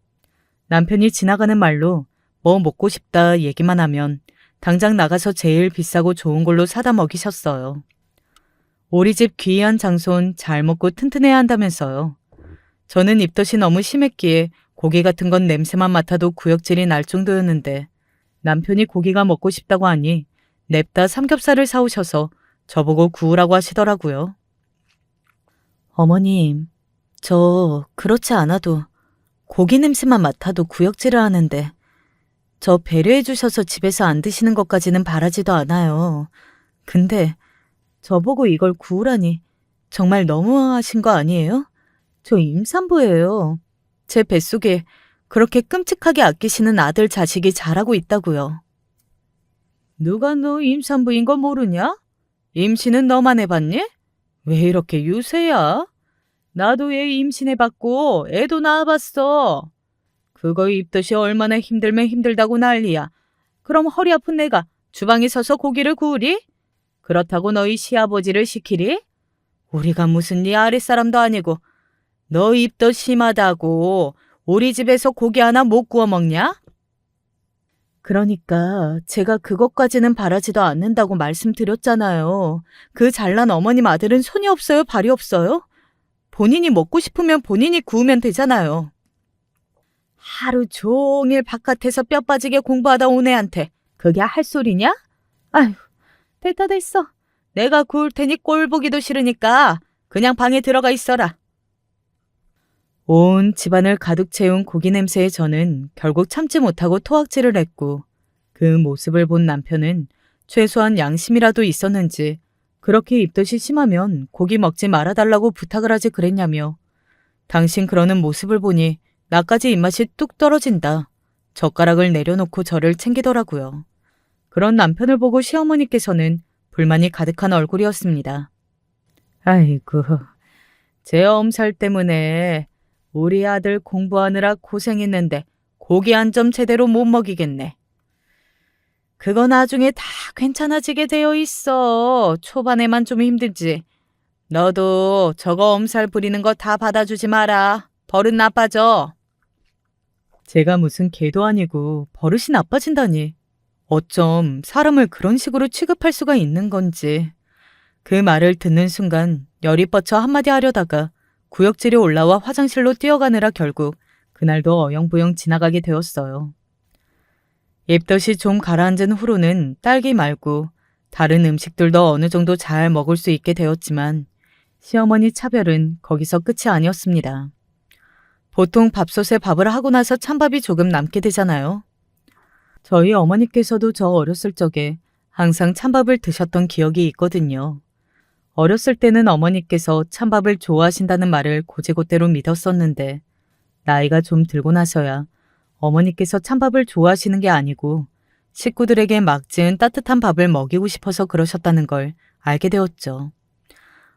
남편이 지나가는 말로 뭐 먹고 싶다 얘기만 하면 당장 나가서 제일 비싸고 좋은 걸로 사다 먹이셨어요. 우리 집 귀한 장손 잘 먹고 튼튼해야 한다면서요. 저는 입덧이 너무 심했기에 고기 같은 건 냄새만 맡아도 구역질이 날 정도였는데 남편이 고기가 먹고 싶다고 하니 냅다 삼겹살을 사오셔서 저보고 구우라고 하시더라고요. 어머님, 저 그렇지 않아도 고기 냄새만 맡아도 구역질을 하는데 저 배려해 주셔서 집에서 안 드시는 것까지는 바라지도 않아요. 근데 저보고 이걸 구우라니 정말 너무하신 거 아니에요? 저 임산부예요. 제 뱃속에 그렇게 끔찍하게 아끼시는 아들 자식이 자라고 있다고요. 누가 너 임산부인 거 모르냐? 임신은 너만 해봤니? 왜 이렇게 유세야? 나도 애 임신해봤고 애도 낳아봤어. 그거 입덧이 얼마나 힘들면 힘들다고 난리야. 그럼 허리 아픈 내가 주방에 서서 고기를 구우리? 그렇다고 너희 시아버지를 시키리? 우리가 무슨 네 아랫사람도 아니고 너 입덧 심하다고 우리 집에서 고기 하나 못 구워 먹냐? 그러니까 제가 그것까지는 바라지도 않는다고 말씀드렸잖아요. 그 잘난 어머님 아들은 손이 없어요, 발이 없어요? 본인이 먹고 싶으면 본인이 구우면 되잖아요. 하루 종일 바깥에서 뼈 빠지게 공부하다 온 애한테 그게 할 소리냐? 아휴, 됐다 됐어. 내가 구울 테니 꼴 보기도 싫으니까 그냥 방에 들어가 있어라. 온 집안을 가득 채운 고기 냄새에 저는 결국 참지 못하고 토악질을 했고 그 모습을 본 남편은 최소한 양심이라도 있었는지 그렇게 입덧이 심하면 고기 먹지 말아달라고 부탁을 하지 그랬냐며 당신 그러는 모습을 보니 나까지 입맛이 뚝 떨어진다. 젓가락을 내려놓고 저를 챙기더라고요. 그런 남편을 보고 시어머니께서는 불만이 가득한 얼굴이었습니다. 아이고, 제 엄살 때문에 우리 아들 공부하느라 고생했는데 고기 한 점 제대로 못 먹이겠네. 그거 나중에 다 괜찮아지게 되어 있어. 초반에만 좀 힘들지. 너도 저거 엄살 부리는 거 다 받아주지 마라. 버릇 나빠져. 제가 무슨 개도 아니고 버릇이 나빠진다니. 어쩜 사람을 그런 식으로 취급할 수가 있는 건지. 그 말을 듣는 순간 열이 뻗쳐 한마디 하려다가 구역질이 올라와 화장실로 뛰어가느라 결국 그날도 어영부영 지나가게 되었어요. 입덧이 좀 가라앉은 후로는 딸기 말고 다른 음식들도 어느 정도 잘 먹을 수 있게 되었지만 시어머니 차별은 거기서 끝이 아니었습니다. 보통 밥솥에 밥을 하고 나서 찬밥이 조금 남게 되잖아요. 저희 어머니께서도 저 어렸을 적에 항상 찬밥을 드셨던 기억이 있거든요. 어렸을 때는 어머니께서 찬밥을 좋아하신다는 말을 곧이곧대로 믿었었는데 나이가 좀 들고 나서야 어머니께서 찬밥을 좋아하시는 게 아니고 식구들에게 막 지은 따뜻한 밥을 먹이고 싶어서 그러셨다는 걸 알게 되었죠.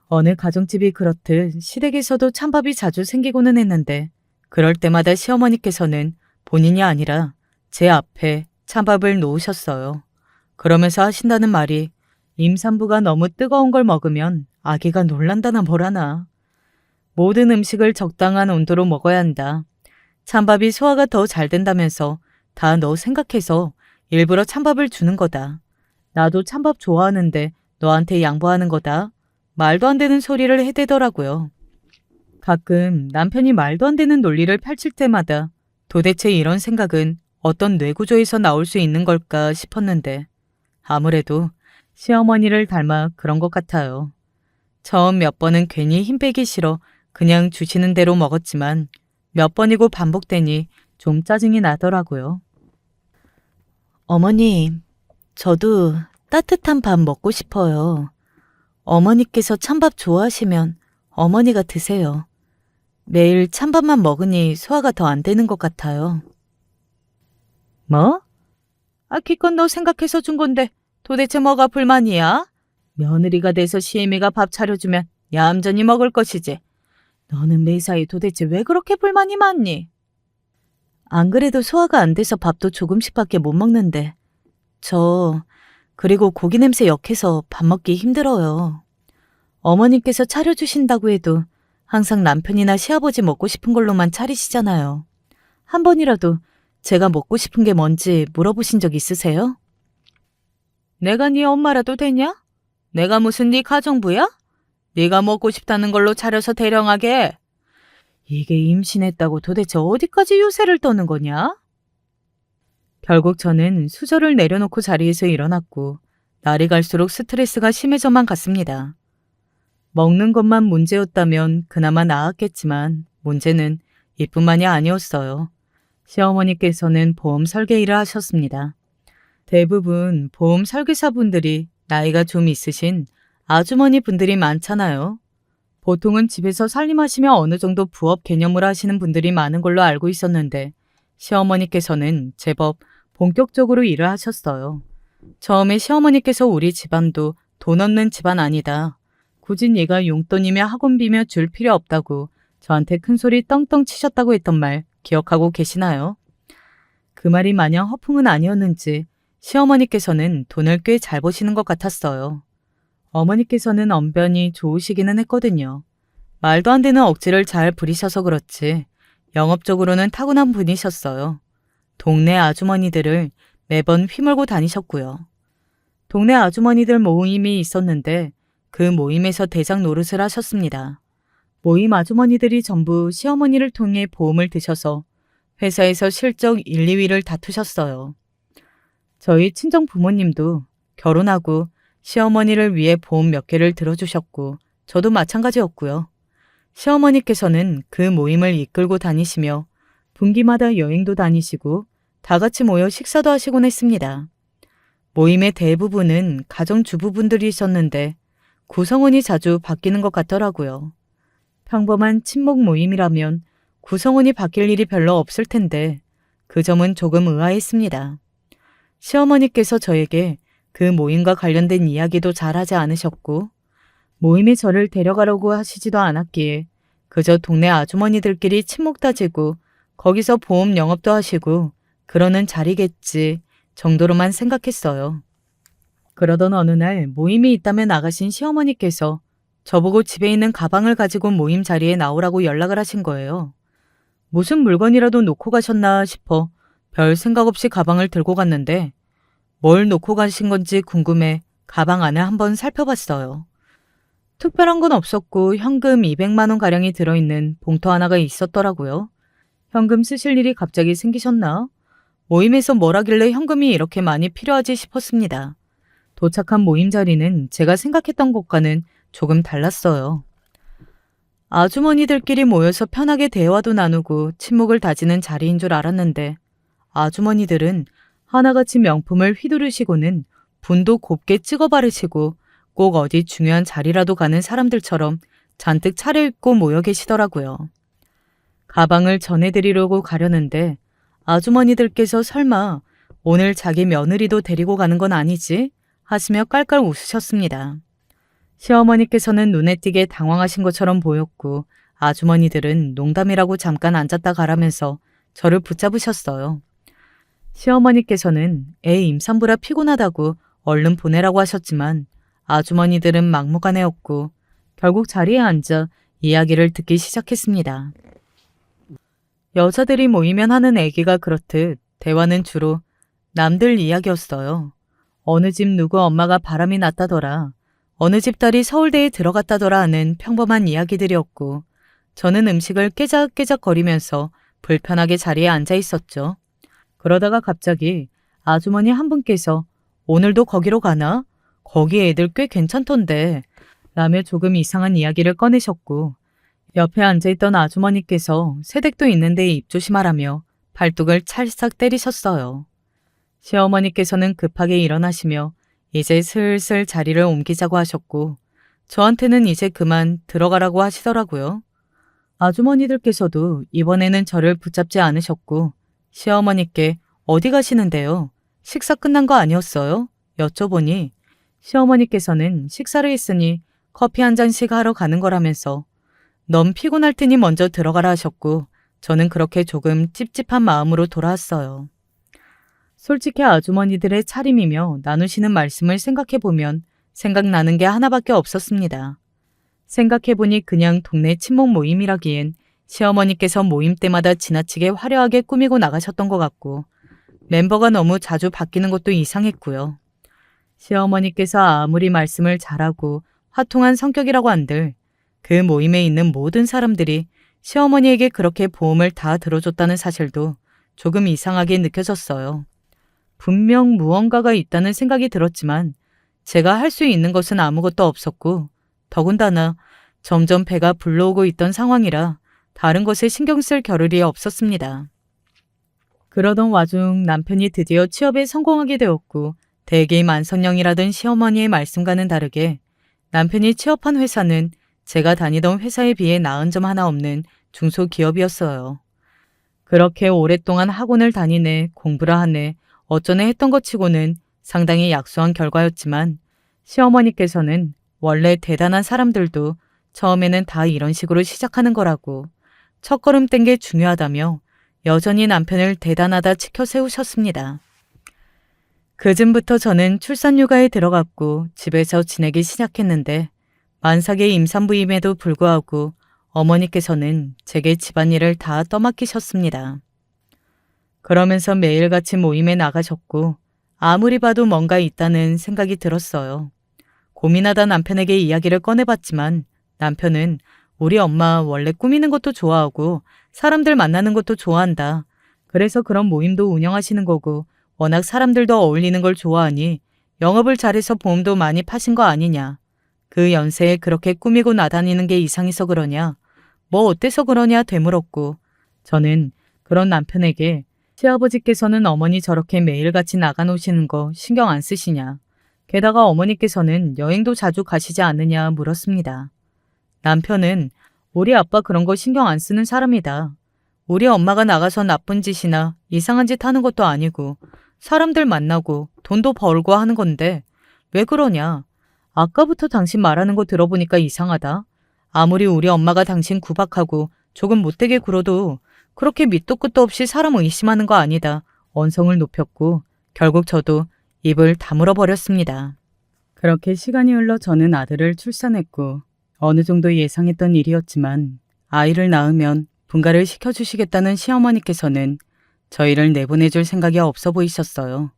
어느 가정집이 그렇듯 시댁에서도 찬밥이 자주 생기고는 했는데 그럴 때마다 시어머니께서는 본인이 아니라 제 앞에 찬밥을 놓으셨어요. 그러면서 하신다는 말이 임산부가 너무 뜨거운 걸 먹으면 아기가 놀란다나 뭐라나. 모든 음식을 적당한 온도로 먹어야 한다. 찬밥이 소화가 더 잘 된다면서 다 너 생각해서 일부러 찬밥을 주는 거다. 나도 찬밥 좋아하는데 너한테 양보하는 거다. 말도 안 되는 소리를 해대더라고요. 가끔 남편이 말도 안 되는 논리를 펼칠 때마다 도대체 이런 생각은 어떤 뇌구조에서 나올 수 있는 걸까 싶었는데 아무래도 시어머니를 닮아 그런 것 같아요. 처음 몇 번은 괜히 힘 빼기 싫어 그냥 주시는 대로 먹었지만 몇 번이고 반복되니 좀 짜증이 나더라고요. 어머님, 저도 따뜻한 밥 먹고 싶어요. 어머니께서 찬밥 좋아하시면 어머니가 드세요. 매일 찬밥만 먹으니 소화가 더 안 되는 것 같아요. 뭐? 기껏 너 생각해서 준 건데 도대체 뭐가 불만이야? 며느리가 돼서 시애미가 밥 차려주면 얌전히 먹을 것이지. 너는 매사에 도대체 왜 그렇게 불만이 많니? 안 그래도 소화가 안 돼서 밥도 조금씩밖에 못 먹는데 그리고 고기 냄새 역해서 밥 먹기 힘들어요. 어머님께서 차려주신다고 해도 항상 남편이나 시아버지 먹고 싶은 걸로만 차리시잖아요. 한 번이라도 제가 먹고 싶은 게 뭔지 물어보신 적 있으세요? 내가 네 엄마라도 되냐? 내가 무슨 네 가정부야? 네가 먹고 싶다는 걸로 차려서 대령하게. 이게 임신했다고 도대체 어디까지 요새를 떠는 거냐? 결국 저는 수저를 내려놓고 자리에서 일어났고 날이 갈수록 스트레스가 심해져만 갔습니다. 먹는 것만 문제였다면 그나마 나았겠지만 문제는 이뿐만이 아니었어요. 시어머니께서는 보험 설계 일을 하셨습니다. 대부분 보험 설계사분들이 나이가 좀 있으신 아주머니 분들이 많잖아요. 보통은 집에서 살림하시며 어느 정도 부업 개념으로 하시는 분들이 많은 걸로 알고 있었는데 시어머니께서는 제법 본격적으로 일을 하셨어요. 처음에 시어머니께서 우리 집안도 돈 없는 집안 아니다. 굳이 네가 용돈이며 학원비며 줄 필요 없다고 저한테 큰소리 떵떵 치셨다고 했던 말 기억하고 계시나요? 그 말이 마냥 허풍은 아니었는지 시어머니께서는 돈을 꽤 잘 버시는 것 같았어요. 어머니께서는 언변이 좋으시기는 했거든요. 말도 안 되는 억지를 잘 부리셔서 그렇지 영업적으로는 타고난 분이셨어요. 동네 아주머니들을 매번 휘몰고 다니셨고요. 동네 아주머니들 모임이 있었는데 그 모임에서 대장 노릇을 하셨습니다. 모임 아주머니들이 전부 시어머니를 통해 보험을 드셔서 회사에서 실적 1, 2위를 다투셨어요. 저희 친정 부모님도 결혼하고 시어머니를 위해 보험 몇 개를 들어주셨고 저도 마찬가지였고요. 시어머니께서는 그 모임을 이끌고 다니시며 분기마다 여행도 다니시고 다 같이 모여 식사도 하시곤 했습니다. 모임의 대부분은 가정주부분들이셨는데 구성원이 자주 바뀌는 것 같더라고요. 평범한 친목 모임이라면 구성원이 바뀔 일이 별로 없을 텐데 그 점은 조금 의아했습니다. 시어머니께서 저에게 그 모임과 관련된 이야기도 잘하지 않으셨고 모임에 저를 데려가려고 하시지도 않았기에 그저 동네 아주머니들끼리 친목 다지고 거기서 보험 영업도 하시고 그러는 자리겠지 정도로만 생각했어요. 그러던 어느 날 모임이 있다며 나가신 시어머니께서 저보고 집에 있는 가방을 가지고 모임 자리에 나오라고 연락을 하신 거예요. 무슨 물건이라도 놓고 가셨나 싶어 별 생각 없이 가방을 들고 갔는데 뭘 놓고 가신 건지 궁금해 가방 안을 한번 살펴봤어요. 특별한 건 없었고 현금 200만 원 가량이 들어있는 봉투 하나가 있었더라고요. 현금 쓰실 일이 갑자기 생기셨나? 모임에서 뭘 하길래 현금이 이렇게 많이 필요하지 싶었습니다. 도착한 모임 자리는 제가 생각했던 것과는 조금 달랐어요. 아주머니들끼리 모여서 편하게 대화도 나누고 친목을 다지는 자리인 줄 알았는데 아주머니들은 하나같이 명품을 휘두르시고는 분도 곱게 찍어 바르시고 꼭 어디 중요한 자리라도 가는 사람들처럼 잔뜩 차려입고 모여 계시더라고요. 가방을 전해드리려고 가려는데 아주머니들께서 설마 오늘 자기 며느리도 데리고 가는 건 아니지? 하시며 깔깔 웃으셨습니다. 시어머니께서는 눈에 띄게 당황하신 것처럼 보였고 아주머니들은 농담이라고 잠깐 앉았다 가라면서 저를 붙잡으셨어요. 시어머니께서는 애 임산부라 피곤하다고 얼른 보내라고 하셨지만 아주머니들은 막무가내였고 결국 자리에 앉아 이야기를 듣기 시작했습니다. 여자들이 모이면 하는 얘기가 그렇듯 대화는 주로 남들 이야기였어요. 어느 집 누구 엄마가 바람이 났다더라. 어느 집 딸이 서울대에 들어갔다더라 하는 평범한 이야기들이었고 저는 음식을 깨작깨작거리면서 불편하게 자리에 앉아 있었죠. 그러다가 갑자기 아주머니 한 분께서 오늘도 거기로 가나? 거기 애들 꽤 괜찮던데 라며 조금 이상한 이야기를 꺼내셨고 옆에 앉아있던 아주머니께서 새댁도 있는데 입 조심하라며 발뚝을 찰싹 때리셨어요. 시어머니께서는 급하게 일어나시며 이제 슬슬 자리를 옮기자고 하셨고 저한테는 이제 그만 들어가라고 하시더라고요. 아주머니들께서도 이번에는 저를 붙잡지 않으셨고 시어머니께 어디 가시는데요? 식사 끝난 거 아니었어요? 여쭤보니 시어머니께서는 식사를 했으니 커피 한 잔씩 하러 가는 거라면서 넌 피곤할 테니 먼저 들어가라 하셨고 저는 그렇게 조금 찝찝한 마음으로 돌아왔어요. 솔직히 아주머니들의 차림이며 나누시는 말씀을 생각해보면 생각나는 게 하나밖에 없었습니다. 생각해보니 그냥 동네 친목 모임이라기엔 시어머니께서 모임 때마다 지나치게 화려하게 꾸미고 나가셨던 것 같고 멤버가 너무 자주 바뀌는 것도 이상했고요. 시어머니께서 아무리 말씀을 잘하고 화통한 성격이라고 한들 그 모임에 있는 모든 사람들이 시어머니에게 그렇게 보험을 다 들어줬다는 사실도 조금 이상하게 느껴졌어요. 분명 무언가가 있다는 생각이 들었지만 제가 할 수 있는 것은 아무것도 없었고 더군다나 점점 배가 불러오고 있던 상황이라 다른 것에 신경 쓸 겨를이 없었습니다. 그러던 와중 남편이 드디어 취업에 성공하게 되었고 대기만성령이라던 시어머니의 말씀과는 다르게 남편이 취업한 회사는 제가 다니던 회사에 비해 나은 점 하나 없는 중소기업이었어요. 그렇게 오랫동안 학원을 다니네 공부를 하네 어쩌네 했던 것 치고는 상당히 약소한 결과였지만 시어머니께서는 원래 대단한 사람들도 처음에는 다 이런 식으로 시작하는 거라고 첫걸음 뗀 게 중요하다며 여전히 남편을 대단하다 치켜 세우셨습니다. 그즈음부터 저는 출산휴가에 들어갔고 집에서 지내기 시작했는데 만삭의 임산부임에도 불구하고 어머니께서는 제게 집안일을 다 떠맡기셨습니다. 그러면서 매일같이 모임에 나가셨고 아무리 봐도 뭔가 있다는 생각이 들었어요. 고민하다 남편에게 이야기를 꺼내봤지만 남편은 우리 엄마 원래 꾸미는 것도 좋아하고 사람들 만나는 것도 좋아한다. 그래서 그런 모임도 운영하시는 거고 워낙 사람들도 어울리는 걸 좋아하니 영업을 잘해서 보험도 많이 파신 거 아니냐. 그 연세에 그렇게 꾸미고 나다니는 게 이상해서 그러냐. 뭐 어때서 그러냐 되물었고 저는 그런 남편에게 시아버지께서는 어머니 저렇게 매일같이 나가 노시는 거 신경 안 쓰시냐. 게다가 어머니께서는 여행도 자주 가시지 않느냐 물었습니다. 남편은 우리 아빠 그런 거 신경 안 쓰는 사람이다. 우리 엄마가 나가서 나쁜 짓이나 이상한 짓 하는 것도 아니고 사람들 만나고 돈도 벌고 하는 건데 왜 그러냐. 아까부터 당신 말하는 거 들어보니까 이상하다. 아무리 우리 엄마가 당신 구박하고 조금 못되게 굴어도 그렇게 밑도 끝도 없이 사람 의심하는 거 아니다. 언성을 높였고 결국 저도 입을 다물어 버렸습니다. 그렇게 시간이 흘러 저는 아들을 출산했고 어느 정도 예상했던 일이었지만 아이를 낳으면 분가를 시켜주시겠다는 시어머니께서는 저희를 내보내줄 생각이 없어 보이셨어요.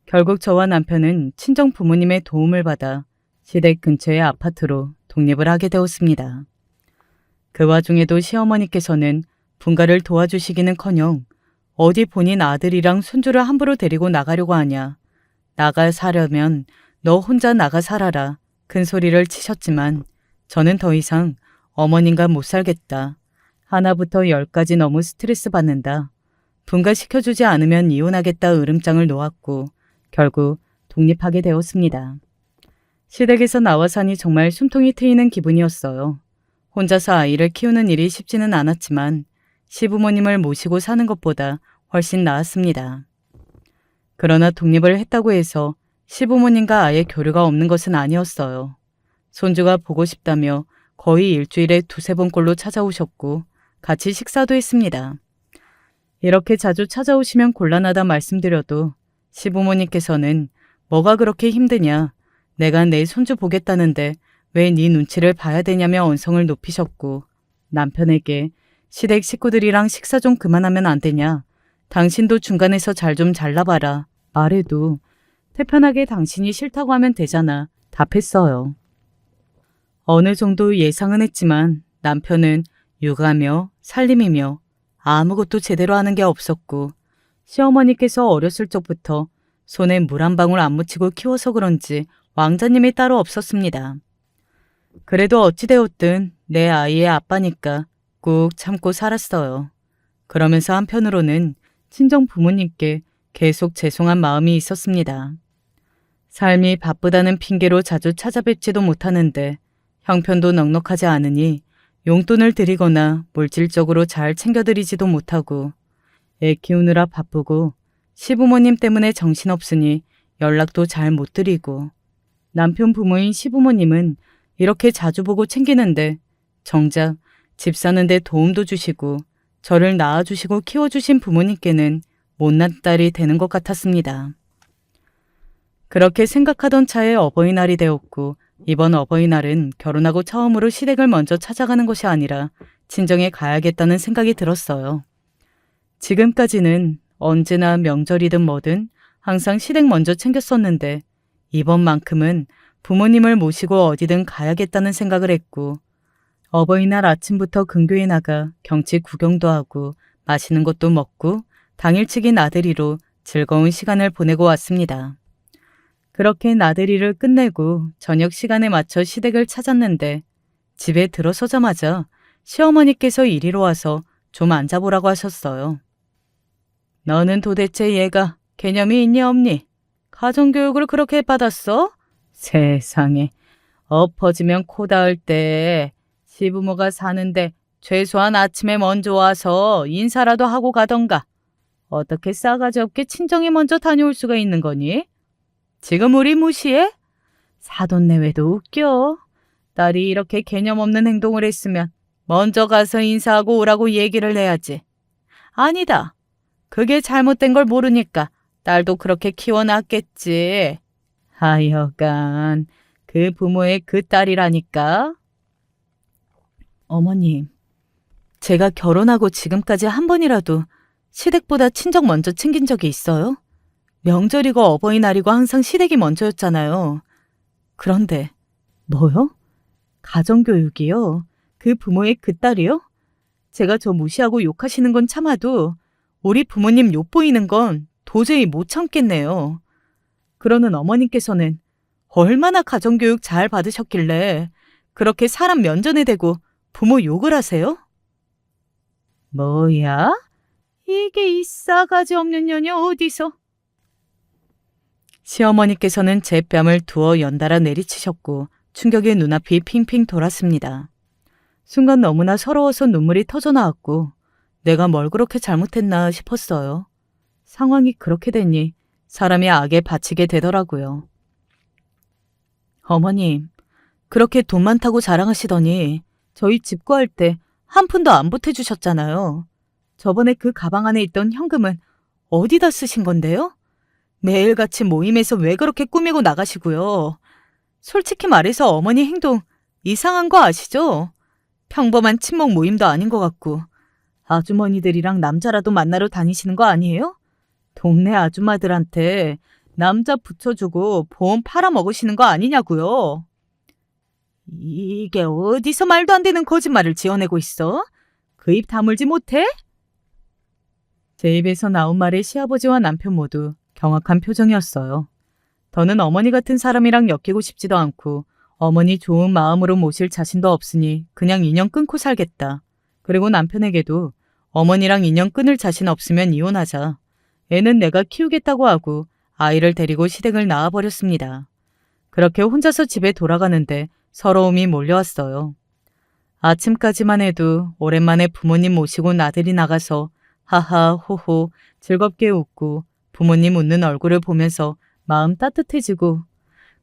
결국 저와 남편은 친정 부모님의 도움을 받아 시댁 근처의 아파트로 독립을 하게 되었습니다. 그 와중에도 시어머니께서는 분가를 도와주시기는커녕 어디 본인 아들이랑 손주를 함부로 데리고 나가려고 하냐. 나가 사려면 너 혼자 나가 살아라. 큰 소리를 치셨지만 저는 더 이상 어머님과 못 살겠다. 하나부터 10까지 너무 스트레스 받는다. 분가시켜주지 않으면 이혼하겠다 으름장을 놓았고 결국 독립하게 되었습니다. 시댁에서 나와 사니 정말 숨통이 트이는 기분이었어요. 혼자서 아이를 키우는 일이 쉽지는 않았지만 시부모님을 모시고 사는 것보다 훨씬 나았습니다. 그러나 독립을 했다고 해서 시부모님과 아예 교류가 없는 것은 아니었어요. 손주가 보고 싶다며 거의 일주일에 2-3번꼴로 찾아오셨고 같이 식사도 했습니다. 이렇게 자주 찾아오시면 곤란하다 말씀드려도 시부모님께서는 뭐가 그렇게 힘드냐. 내가 내 손주 보겠다는데 왜 네 눈치를 봐야 되냐며 언성을 높이셨고 남편에게 시댁 식구들이랑 식사 좀 그만하면 안 되냐. 당신도 중간에서 잘 좀 잘라봐라. 말해도 태편하게 당신이 싫다고 하면 되잖아. 답했어요. 어느 정도 예상은 했지만 남편은 육아며 살림이며 아무것도 제대로 하는 게 없었고 시어머니께서 어렸을 적부터 손에 물 한 방울 안 묻히고 키워서 그런지 왕자님이 따로 없었습니다. 그래도 어찌되었든 내 아이의 아빠니까 꾹 참고 살았어요. 그러면서 한편으로는 친정 부모님께 계속 죄송한 마음이 있었습니다. 삶이 바쁘다는 핑계로 자주 찾아뵙지도 못하는데 형편도 넉넉하지 않으니 용돈을 드리거나 물질적으로 잘 챙겨드리지도 못하고 애 키우느라 바쁘고 시부모님 때문에 정신없으니 연락도 잘 못 드리고 남편 부모인 시부모님은 이렇게 자주 보고 챙기는데 정작 집 사는데 도움도 주시고 저를 낳아주시고 키워주신 부모님께는 못난 딸이 되는 것 같았습니다. 그렇게 생각하던 차에 어버이날이 되었고 이번 어버이날은 결혼하고 처음으로 시댁을 먼저 찾아가는 것이 아니라 친정에 가야겠다는 생각이 들었어요. 지금까지는 언제나 명절이든 뭐든 항상 시댁 먼저 챙겼었는데 이번만큼은 부모님을 모시고 어디든 가야겠다는 생각을 했고 어버이날 아침부터 근교에 나가 경치 구경도 하고 맛있는 것도 먹고 당일치기 나들이로 즐거운 시간을 보내고 왔습니다. 그렇게 나들이를 끝내고 저녁 시간에 맞춰 시댁을 찾았는데 집에 들어서자마자 시어머니께서 이리로 와서 좀 앉아보라고 하셨어요. 너는 도대체 얘가 개념이 있니 없니? 가정교육을 그렇게 받았어? 세상에, 엎어지면 코 닿을 때 시부모가 사는데 최소한 아침에 먼저 와서 인사라도 하고 가던가. 어떻게 싸가지 없게 친정에 먼저 다녀올 수가 있는 거니? 지금 우리 무시해? 사돈내외도 웃겨. 딸이 이렇게 개념 없는 행동을 했으면 먼저 가서 인사하고 오라고 얘기를 해야지. 아니다. 그게 잘못된 걸 모르니까 딸도 그렇게 키워놨겠지. 하여간 그 부모의 그 딸이라니까. 어머님, 제가 결혼하고 지금까지 한 번이라도 시댁보다 친정 먼저 챙긴 적이 있어요? 명절이고 어버이날이고 항상 시댁이 먼저였잖아요. 그런데 뭐요? 가정교육이요? 그 부모의 그 딸이요? 제가 저 무시하고 욕하시는 건 참아도 우리 부모님 욕보이는 건 도저히 못 참겠네요. 그러는 어머님께서는 얼마나 가정교육 잘 받으셨길래 그렇게 사람 면전에 대고 부모 욕을 하세요? 뭐야? 이게 이 싸가지 없는 년이 어디서? 시어머니께서는 제 뺨을 두어 연달아 내리치셨고 충격에 눈앞이 핑핑 돌았습니다. 순간 너무나 서러워서 눈물이 터져 나왔고 내가 뭘 그렇게 잘못했나 싶었어요. 상황이 그렇게 되니 사람이 악에 바치게 되더라고요. 어머님, 그렇게 돈 많다고 자랑하시더니 저희 집 구할 때 한 푼도 안 보태주셨잖아요. 저번에 그 가방 안에 있던 현금은 어디다 쓰신 건데요? 매일같이 모임에서 왜 그렇게 꾸미고 나가시고요. 솔직히 말해서 어머니 행동 이상한 거 아시죠? 평범한 친목 모임도 아닌 것 같고 아주머니들이랑 남자라도 만나러 다니시는 거 아니에요? 동네 아줌마들한테 남자 붙여주고 보험 팔아먹으시는 거 아니냐고요. 이게 어디서 말도 안 되는 거짓말을 지어내고 있어? 그 입 다물지 못해? 제 입에서 나온 말에 시아버지와 남편 모두 경악한 표정이었어요. 더는 어머니 같은 사람이랑 엮이고 싶지도 않고 어머니 좋은 마음으로 모실 자신도 없으니 그냥 인연 끊고 살겠다. 그리고 남편에게도 어머니랑 인연 끊을 자신 없으면 이혼하자. 애는 내가 키우겠다고 하고 아이를 데리고 시댁을 나와버렸습니다. 그렇게 혼자서 집에 돌아가는데 서러움이 몰려왔어요. 아침까지만 해도 오랜만에 부모님 모시고 나들이 나가서 하하 호호 즐겁게 웃고 부모님 웃는 얼굴을 보면서 마음 따뜻해지고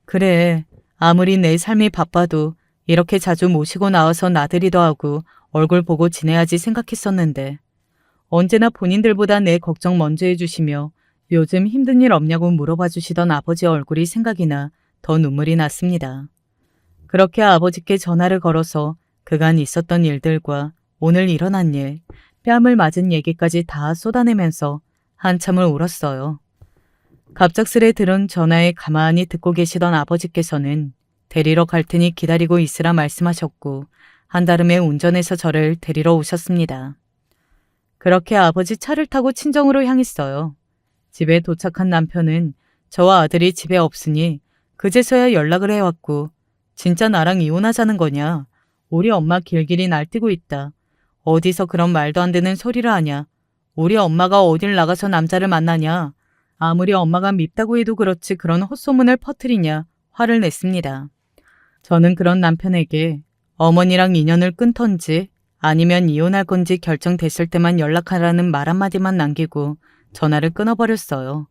그래 아무리 내 삶이 바빠도 이렇게 자주 모시고 나와서 나들이도 하고 얼굴 보고 지내야지 생각했었는데 언제나 본인들보다 내 걱정 먼저 해주시며 요즘 힘든 일 없냐고 물어봐 주시던 아버지 얼굴이 생각이 나 더 눈물이 났습니다. 그렇게 아버지께 전화를 걸어서 그간 있었던 일들과 오늘 일어난 일, 뺨을 맞은 얘기까지 다 쏟아내면서 한참을 울었어요. 갑작스레 들은 전화에 가만히 듣고 계시던 아버지께서는 데리러 갈 테니 기다리고 있으라 말씀하셨고 한달음에 운전해서 저를 데리러 오셨습니다. 그렇게 아버지 차를 타고 친정으로 향했어요. 집에 도착한 남편은 저와 아들이 집에 없으니 그제서야 연락을 해왔고 진짜 나랑 이혼하자는 거냐? 우리 엄마 길길이 날뛰고 있다. 어디서 그런 말도 안 되는 소리를 하냐? 우리 엄마가 어딜 나가서 남자를 만나냐? 아무리 엄마가 밉다고 해도 그렇지 그런 헛소문을 퍼뜨리냐? 화를 냈습니다. 저는 그런 남편에게 어머니랑 인연을 끊던지 아니면 이혼할 건지 결정됐을 때만 연락하라는 말 한마디만 남기고 전화를 끊어버렸어요.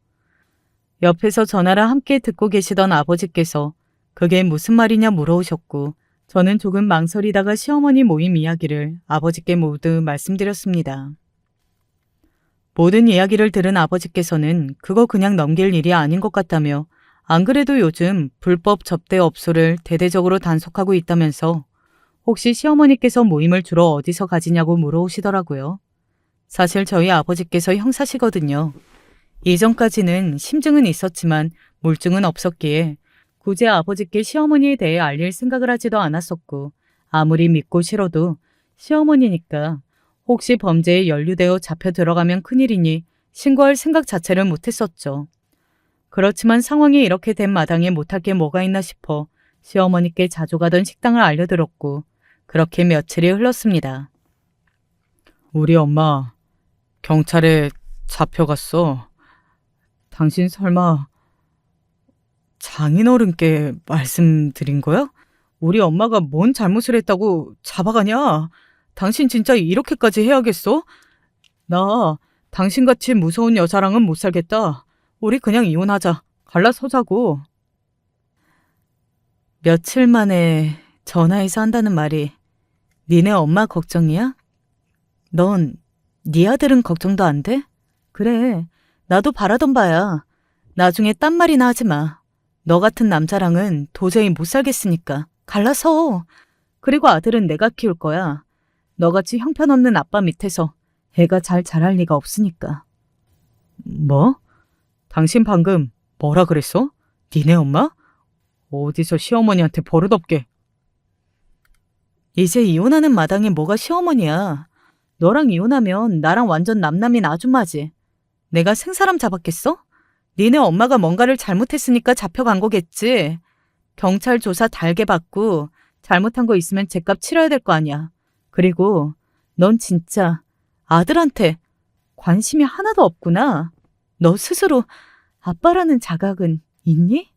옆에서 전화를 함께 듣고 계시던 아버지께서 그게 무슨 말이냐 물어오셨고 저는 조금 망설이다가 시어머니 모임 이야기를 아버지께 모두 말씀드렸습니다. 모든 이야기를 들은 아버지께서는 그거 그냥 넘길 일이 아닌 것 같다며 안 그래도 요즘 불법 접대 업소를 대대적으로 단속하고 있다면서 혹시 시어머니께서 모임을 주로 어디서 가지냐고 물어오시더라고요. 사실 저희 아버지께서 형사시거든요. 이전까지는 심증은 있었지만 물증은 없었기에 굳이 아버지께 시어머니에 대해 알릴 생각을 하지도 않았었고 아무리 믿고 싫어도 시어머니니까 혹시 범죄에 연루되어 잡혀 들어가면 큰일이니 신고할 생각 자체를 못했었죠. 그렇지만 상황이 이렇게 된 마당에 못할 게 뭐가 있나 싶어 시어머니께 자주 가던 식당을 알려들었고 그렇게 며칠이 흘렀습니다. 우리 엄마 경찰에 잡혀갔어. 당신 설마 장인어른께 말씀드린 거야? 우리 엄마가 뭔 잘못을 했다고 잡아가냐? 당신 진짜 이렇게까지 해야겠어? 나 당신같이 무서운 여자랑은 못 살겠다. 우리 그냥 이혼하자. 갈라서자고. 며칠 만에 전화해서 한다는 말이 니네 엄마 걱정이야? 넌 네 아들은 걱정도 안 돼? 그래, 나도 바라던 바야. 나중에 딴 말이나 하지 마. 너 같은 남자랑은 도저히 못 살겠으니까 갈라서. 그리고 아들은 내가 키울 거야. 너같이 형편없는 아빠 밑에서 애가 잘 자랄 리가 없으니까. 뭐? 당신 방금 뭐라 그랬어? 니네 엄마? 어디서 시어머니한테 버릇없게. 이제 이혼하는 마당에 뭐가 시어머니야. 너랑 이혼하면 나랑 완전 남남인 아줌마지. 내가 생사람 잡았겠어? 니네 엄마가 뭔가를 잘못했으니까 잡혀간 거겠지. 경찰 조사 달게 받고 잘못한 거 있으면 죗값 치러야 될 거 아니야. 그리고 넌 진짜 아들한테 관심이 하나도 없구나. 너 스스로 아빠라는 자각은 있니?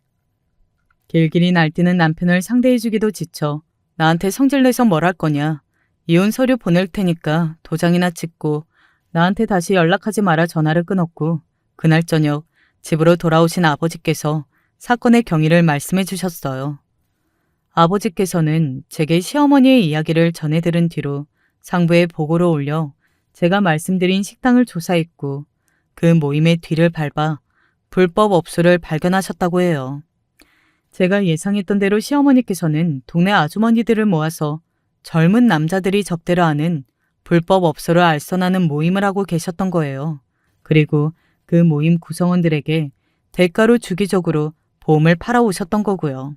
길길이 날뛰는 남편을 상대해주기도 지쳐 나한테 성질내서 뭘 할 거냐. 이혼 서류 보낼 테니까 도장이나 찍고 나한테 다시 연락하지 마라 전화를 끊었고 그날 저녁 집으로 돌아오신 아버지께서 사건의 경위를 말씀해 주셨어요. 아버지께서는 제게 시어머니의 이야기를 전해 들은 뒤로 상부에 보고를 올려 제가 말씀드린 식당을 조사했고 그 모임의 뒤를 밟아 불법 업소를 발견하셨다고 해요. 제가 예상했던 대로 시어머니께서는 동네 아주머니들을 모아서 젊은 남자들이 접대를 하는 불법 업소를 알선하는 모임을 하고 계셨던 거예요. 그리고 그 모임 구성원들에게 대가로 주기적으로 보험을 팔아오셨던 거고요.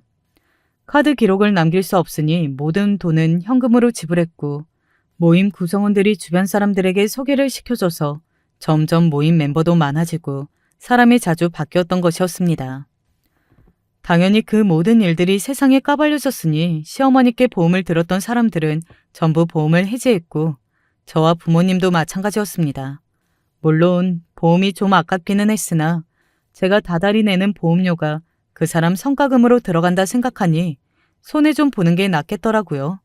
카드 기록을 남길 수 없으니 모든 돈은 현금으로 지불했고 모임 구성원들이 주변 사람들에게 소개를 시켜줘서 점점 모임 멤버도 많아지고 사람이 자주 바뀌었던 것이었습니다. 당연히 그 모든 일들이 세상에 까발려졌으니 시어머니께 보험을 들었던 사람들은 전부 보험을 해지했고 저와 부모님도 마찬가지였습니다. 물론 보험이 좀 아깝기는 했으나 제가 다달이 내는 보험료가 그 사람 성과금으로 들어간다 생각하니 손해 좀 보는 게 낫겠더라고요.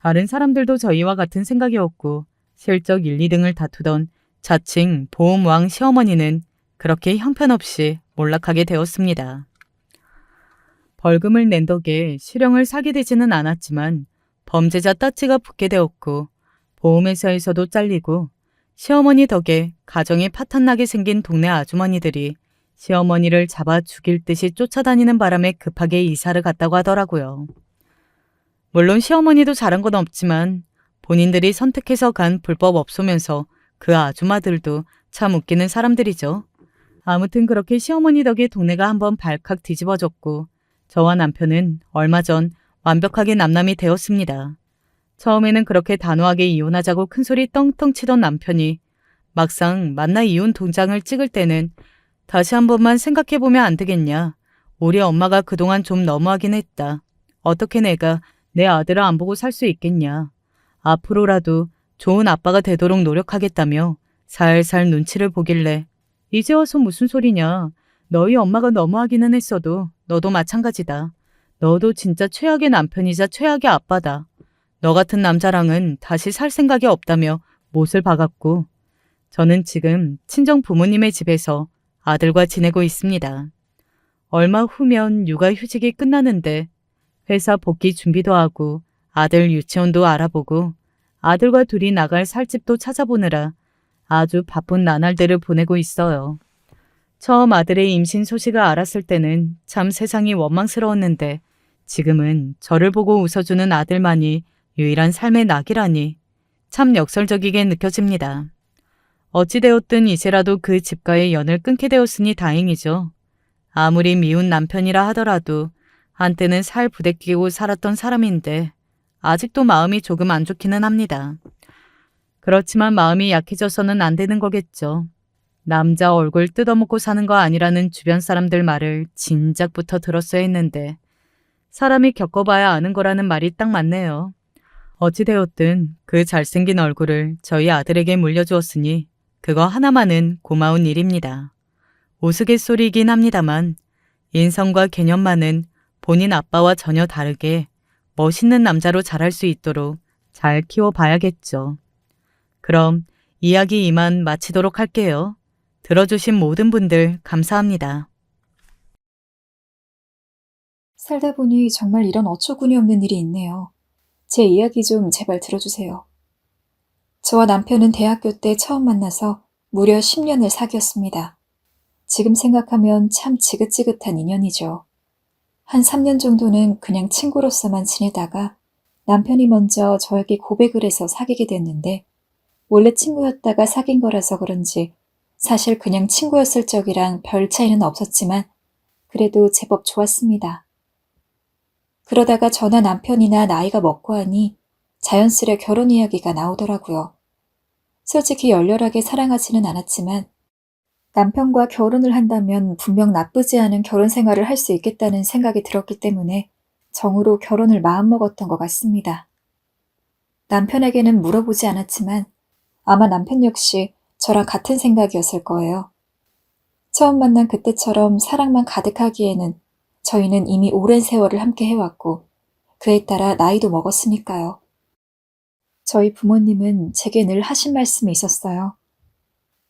다른 사람들도 저희와 같은 생각이었고 실적 1, 2등을 다투던 자칭 보험왕 시어머니는 그렇게 형편없이 몰락하게 되었습니다. 벌금을 낸 덕에 실형을 사게 되지는 않았지만 범죄자 따찌가 붙게 되었고 보험회사에서도 잘리고 시어머니 덕에 가정이 파탄나게 생긴 동네 아주머니들이 시어머니를 잡아 죽일 듯이 쫓아다니는 바람에 급하게 이사를 갔다고 하더라고요. 물론 시어머니도 잘한 건 없지만 본인들이 선택해서 간 불법 업소면서 그 아줌마들도 참 웃기는 사람들이죠. 아무튼 그렇게 시어머니 덕에 동네가 한번 발칵 뒤집어졌고 저와 남편은 얼마 전 완벽하게 남남이 되었습니다. 처음에는 그렇게 단호하게 이혼하자고 큰소리 떵떵 치던 남편이 막상 만나 이혼 도장을 찍을 때는 다시 한 번만 생각해보면 안 되겠냐. 우리 엄마가 그동안 좀 너무하긴 했다. 어떻게 내가 내 아들을 안 보고 살 수 있겠냐. 앞으로라도 좋은 아빠가 되도록 노력하겠다며 살살 눈치를 보길래 이제 와서 무슨 소리냐. 너희 엄마가 너무하기는 했어도 너도 마찬가지다. 너도 진짜 최악의 남편이자 최악의 아빠다. 너 같은 남자랑은 다시 살 생각이 없다며 못을 박았고 저는 지금 친정 부모님의 집에서 아들과 지내고 있습니다. 얼마 후면 육아휴직이 끝나는데 회사 복귀 준비도 하고 아들 유치원도 알아보고 아들과 둘이 나갈 살집도 찾아보느라 아주 바쁜 나날들을 보내고 있어요. 처음 아들의 임신 소식을 알았을 때는 참 세상이 원망스러웠는데 지금은 저를 보고 웃어주는 아들만이 유일한 삶의 낙이라니 참 역설적이게 느껴집니다. 어찌되었든 이제라도 그 집과의 연을 끊게 되었으니 다행이죠. 아무리 미운 남편이라 하더라도 한때는 살 부대끼고 살았던 사람인데 아직도 마음이 조금 안 좋기는 합니다. 그렇지만 마음이 약해져서는 안 되는 거겠죠. 남자 얼굴 뜯어먹고 사는 거 아니라는 주변 사람들 말을 진작부터 들었어야 했는데 사람이 겪어봐야 아는 거라는 말이 딱 맞네요. 어찌되었든 그 잘생긴 얼굴을 저희 아들에게 물려주었으니 그거 하나만은 고마운 일입니다. 우스갯소리이긴 합니다만 인성과 개념만은 본인 아빠와 전혀 다르게 멋있는 남자로 자랄 수 있도록 잘 키워봐야겠죠. 그럼 이야기 이만 마치도록 할게요. 들어주신 모든 분들 감사합니다. 살다 보니 정말 이런 어처구니 없는 일이 있네요. 제 이야기 좀 제발 들어주세요. 저와 남편은 대학교 때 처음 만나서 무려 10년을 사귀었습니다. 지금 생각하면 참 지긋지긋한 인연이죠. 한 3년 정도는 그냥 친구로서만 지내다가 남편이 먼저 저에게 고백을 해서 사귀게 됐는데 원래 친구였다가 사귄 거라서 그런지 사실 그냥 친구였을 적이랑 별 차이는 없었지만 그래도 제법 좋았습니다. 그러다가 저나 남편이나 나이가 먹고 하니 자연스레 결혼 이야기가 나오더라고요. 솔직히 열렬하게 사랑하지는 않았지만 남편과 결혼을 한다면 분명 나쁘지 않은 결혼 생활을 할 수 있겠다는 생각이 들었기 때문에 정으로 결혼을 마음먹었던 것 같습니다. 남편에게는 물어보지 않았지만 아마 남편 역시 저랑 같은 생각이었을 거예요. 처음 만난 그때처럼 사랑만 가득하기에는 저희는 이미 오랜 세월을 함께 해왔고 그에 따라 나이도 먹었으니까요. 저희 부모님은 제게 늘 하신 말씀이 있었어요.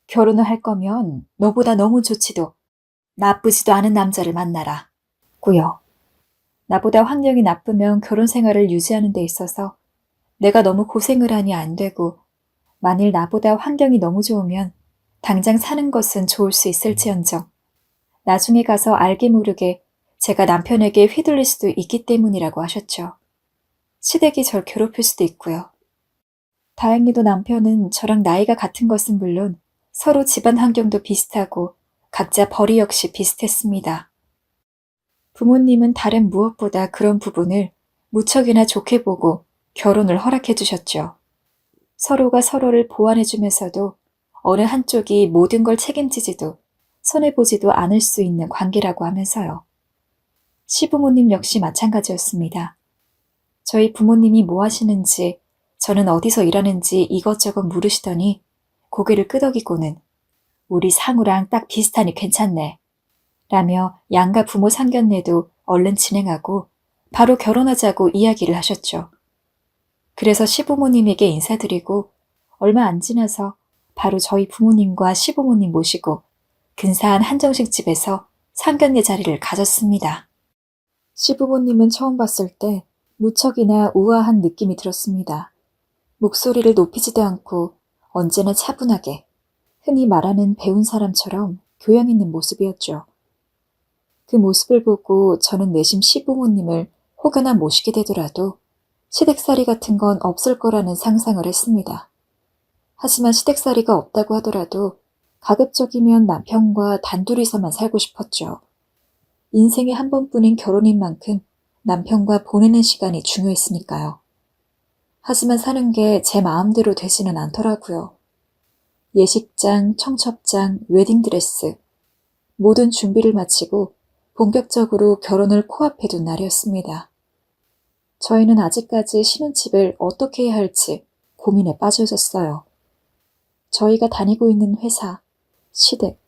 결혼을 할 거면 너보다 너무 좋지도 나쁘지도 않은 남자를 만나라. 고요. 나보다 환경이 나쁘면 결혼 생활을 유지하는 데 있어서 내가 너무 고생을 하니 안 되고 만일 나보다 환경이 너무 좋으면 당장 사는 것은 좋을 수 있을지언정 나중에 가서 알게 모르게 제가 남편에게 휘둘릴 수도 있기 때문이라고 하셨죠. 시댁이 절 괴롭힐 수도 있고요. 다행히도 남편은 저랑 나이가 같은 것은 물론 서로 집안 환경도 비슷하고 각자 벌이 역시 비슷했습니다. 부모님은 다른 무엇보다 그런 부분을 무척이나 좋게 보고 결혼을 허락해 주셨죠. 서로가 서로를 보완해 주면서도 어느 한쪽이 모든 걸 책임지지도 손해보지도 않을 수 있는 관계라고 하면서요. 시부모님 역시 마찬가지였습니다. 저희 부모님이 뭐 하시는지, 저는 어디서 일하는지 이것저것 물으시더니 고개를 끄덕이고는 우리 상우랑 딱 비슷하니 괜찮네. 라며 양가 부모 상견례도 얼른 진행하고 바로 결혼하자고 이야기를 하셨죠. 그래서 시부모님에게 인사드리고 얼마 안 지나서 바로 저희 부모님과 시부모님 모시고 근사한 한정식 집에서 상견례 자리를 가졌습니다. 시부모님은 처음 봤을 때 무척이나 우아한 느낌이 들었습니다. 목소리를 높이지도 않고 언제나 차분하게 흔히 말하는 배운 사람처럼 교양 있는 모습이었죠. 그 모습을 보고 저는 내심 시부모님을 혹여나 모시게 되더라도 시댁살이 같은 건 없을 거라는 상상을 했습니다. 하지만 시댁살이가 없다고 하더라도 가급적이면 남편과 단둘이서만 살고 싶었죠. 인생에 한 번뿐인 결혼인 만큼 남편과 보내는 시간이 중요했으니까요. 하지만 사는 게 제 마음대로 되지는 않더라고요. 예식장, 청첩장, 웨딩드레스 모든 준비를 마치고 본격적으로 결혼을 코앞에 둔 날이었습니다. 저희는 아직까지 신혼집을 어떻게 해야 할지 고민에 빠져 있었어요. 저희가 다니고 있는 회사, 시댁,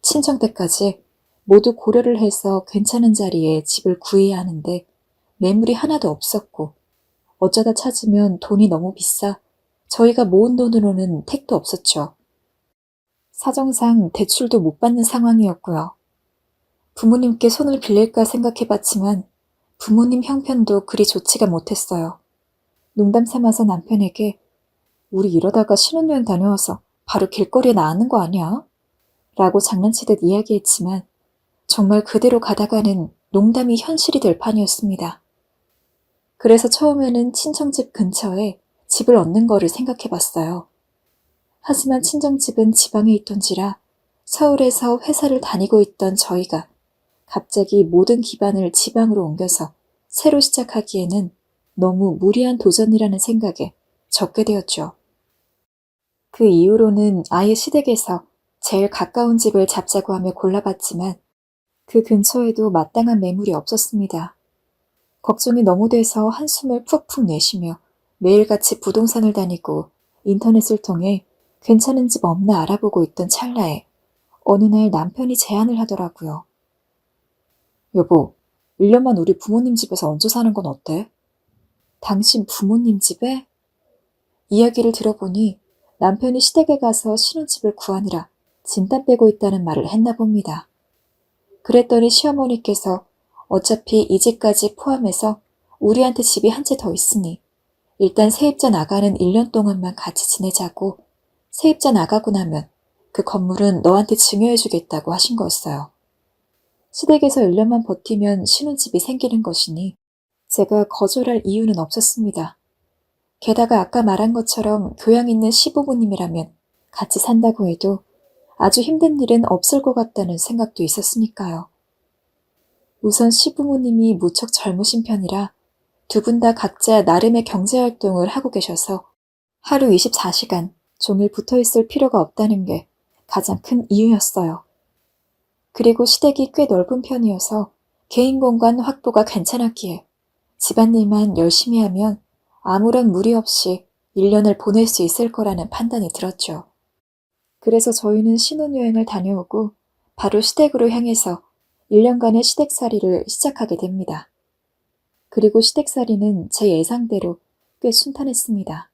친정댁까지 모두 고려를 해서 괜찮은 자리에 집을 구해야 하는데 매물이 하나도 없었고 어쩌다 찾으면 돈이 너무 비싸 저희가 모은 돈으로는 택도 없었죠. 사정상 대출도 못 받는 상황이었고요. 부모님께 손을 빌릴까 생각해봤지만 부모님 형편도 그리 좋지가 못했어요. 농담 삼아서 남편에게 우리 이러다가 신혼여행 다녀와서 바로 길거리에 나앉는 거 아니야? 라고 장난치듯 이야기했지만 정말 그대로 가다가는 농담이 현실이 될 판이었습니다. 그래서 처음에는 친정집 근처에 집을 얻는 거를 생각해봤어요. 하지만 친정집은 지방에 있던지라 서울에서 회사를 다니고 있던 저희가 갑자기 모든 기반을 지방으로 옮겨서 새로 시작하기에는 너무 무리한 도전이라는 생각에 접게 되었죠. 그 이후로는 아예 시댁에서 제일 가까운 집을 잡자고 하며 골라봤지만 그 근처에도 마땅한 매물이 없었습니다. 걱정이 너무 돼서 한숨을 푹푹 내쉬며 매일같이 부동산을 다니고 인터넷을 통해 괜찮은 집 없나 알아보고 있던 찰나에 어느 날 남편이 제안을 하더라고요. 여보, 1년만 우리 부모님 집에서 얹어 사는 건 어때? 당신 부모님 집에? 이야기를 들어보니 남편이 시댁에 가서 신혼집을 구하느라 진땀 빼고 있다는 말을 했나 봅니다. 그랬더니 시어머니께서 어차피 이 집까지 포함해서 우리한테 집이 한 채 더 있으니 일단 세입자 나가는 1년 동안만 같이 지내자고, 세입자 나가고 나면 그 건물은 너한테 증여해주겠다고 하신 거였어요. 시댁에서 1년만 버티면 신혼집이 생기는 것이니 제가 거절할 이유는 없었습니다. 게다가 아까 말한 것처럼 교양 있는 시부모님이라면 같이 산다고 해도 아주 힘든 일은 없을 것 같다는 생각도 있었으니까요. 우선 시부모님이 무척 젊으신 편이라 두 분 다 각자 나름의 경제활동을 하고 계셔서 하루 24시간 종일 붙어있을 필요가 없다는 게 가장 큰 이유였어요. 그리고 시댁이 꽤 넓은 편이어서 개인 공간 확보가 괜찮았기에 집안일만 열심히 하면 아무런 무리 없이 1년을 보낼 수 있을 거라는 판단이 들었죠. 그래서 저희는 신혼여행을 다녀오고 바로 시댁으로 향해서 1년간의 시댁살이를 시작하게 됩니다. 그리고 시댁살이는 제 예상대로 꽤 순탄했습니다.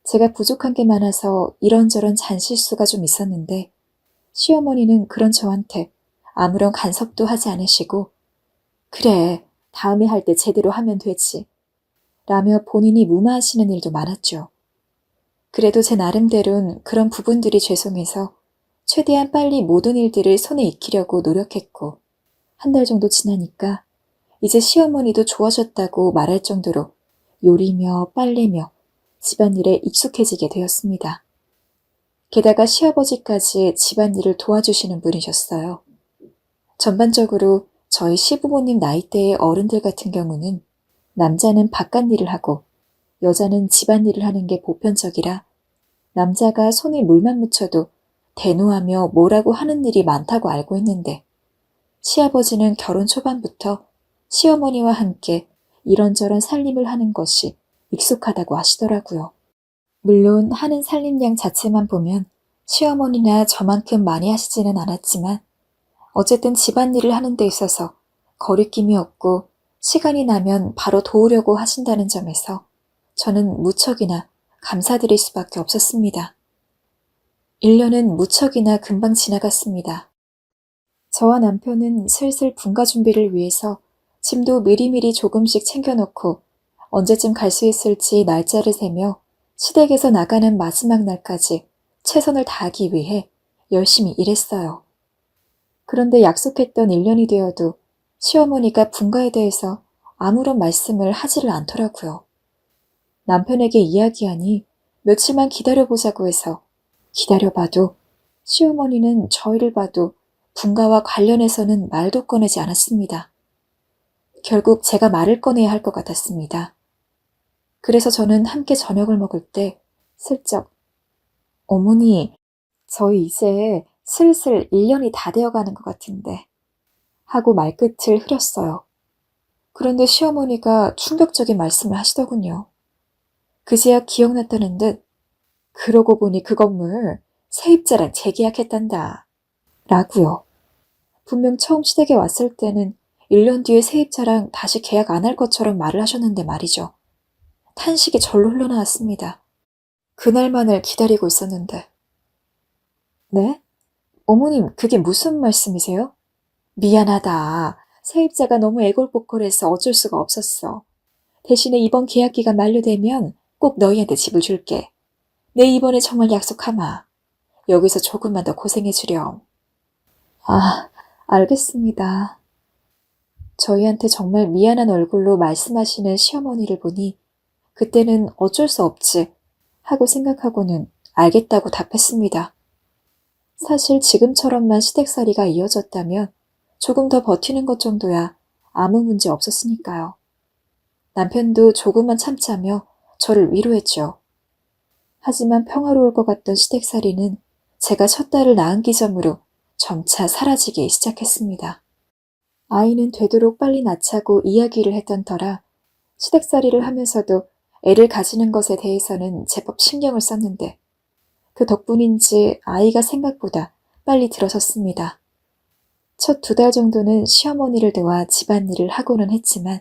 제가 부족한 게 많아서 이런저런 잔실수가 좀 있었는데 시어머니는 그런 저한테 아무런 간섭도 하지 않으시고 그래, 다음에 할 때 제대로 하면 되지 라며 본인이 무마하시는 일도 많았죠. 그래도 제 나름대로는 그런 부분들이 죄송해서 최대한 빨리 모든 일들을 손에 익히려고 노력했고 한 달 정도 지나니까 이제 시어머니도 좋아졌다고 말할 정도로 요리며 빨래며 집안일에 익숙해지게 되었습니다. 게다가 시아버지까지 집안일을 도와주시는 분이셨어요. 전반적으로 저희 시부모님 나이대의 어른들 같은 경우는 남자는 바깥 일을 하고 여자는 집안일을 하는 게 보편적이라 남자가 손에 물만 묻혀도 대노하며 뭐라고 하는 일이 많다고 알고 있는데 시아버지는 결혼 초반부터 시어머니와 함께 이런저런 살림을 하는 것이 익숙하다고 하시더라고요. 물론 하는 살림량 자체만 보면 시어머니나 저만큼 많이 하시지는 않았지만 어쨌든 집안일을 하는 데 있어서 거리낌이 없고 시간이 나면 바로 도우려고 하신다는 점에서 저는 무척이나 감사드릴 수밖에 없었습니다. 1년은 무척이나 금방 지나갔습니다. 저와 남편은 슬슬 분가 준비를 위해서 짐도 미리미리 조금씩 챙겨놓고 언제쯤 갈 수 있을지 날짜를 세며 시댁에서 나가는 마지막 날까지 최선을 다하기 위해 열심히 일했어요. 그런데 약속했던 1년이 되어도 시어머니가 분가에 대해서 아무런 말씀을 하지를 않더라고요. 남편에게 이야기하니 며칠만 기다려보자고 해서 기다려봐도 시어머니는 저희를 봐도 분가와 관련해서는 말도 꺼내지 않았습니다. 결국 제가 말을 꺼내야 할 것 같았습니다. 그래서 저는 함께 저녁을 먹을 때 슬쩍 어머니, 저희 이제 슬슬 1년이 다 되어가는 것 같은데 하고 말끝을 흐렸어요. 그런데 시어머니가 충격적인 말씀을 하시더군요. 그제야 기억났다는 듯 그러고 보니 그 건물 세입자랑 재계약했단다 라고요. 분명 처음 시댁에 왔을 때는 1년 뒤에 세입자랑 다시 계약 안 할 것처럼 말을 하셨는데 말이죠. 탄식이 절로 흘러나왔습니다. 그날만을 기다리고 있었는데. 네? 어머님, 그게 무슨 말씀이세요? 미안하다. 세입자가 너무 애골복골해서 어쩔 수가 없었어. 대신에 이번 계약 기간 만료되면 꼭 너희한테 집을 줄게. 내 이번에 정말 약속하마. 여기서 조금만 더 고생해 주렴. 아, 알겠습니다. 저희한테 정말 미안한 얼굴로 말씀하시는 시어머니를 보니 그때는 어쩔 수 없지 하고 생각하고는 알겠다고 답했습니다. 사실 지금처럼만 시댁살이가 이어졌다면 조금 더 버티는 것 정도야 아무 문제 없었으니까요. 남편도 조금만 참자며 저를 위로했죠. 하지만 평화로울 것 같던 시댁살이는 제가 첫 딸을 낳은 기점으로 점차 사라지기 시작했습니다. 아이는 되도록 빨리 낳자고 이야기를 했던 터라 시댁살이를 하면서도 애를 가지는 것에 대해서는 제법 신경을 썼는데 그 덕분인지 아이가 생각보다 빨리 들어섰습니다. 첫 2달 정도는 시어머니를 도와 집안일을 하고는 했지만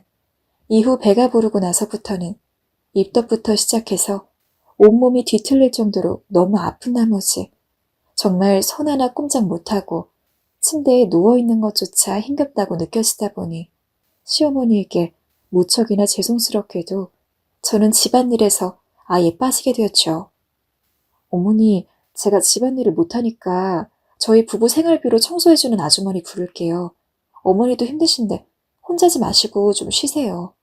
이후 배가 부르고 나서부터는 입덧부터 시작해서 온몸이 뒤틀릴 정도로 너무 아픈 나머지 정말 손 하나 꼼짝 못하고 침대에 누워있는 것조차 힘겹다고 느껴지다 보니 시어머니에게 무척이나 죄송스럽게도 저는 집안일에서 아예 빠지게 되었죠. 어머니, 제가 집안일을 못하니까 저희 부부 생활비로 청소해주는 아주머니 부를게요. 어머니도 힘드신데 혼자지 마시고 좀 쉬세요.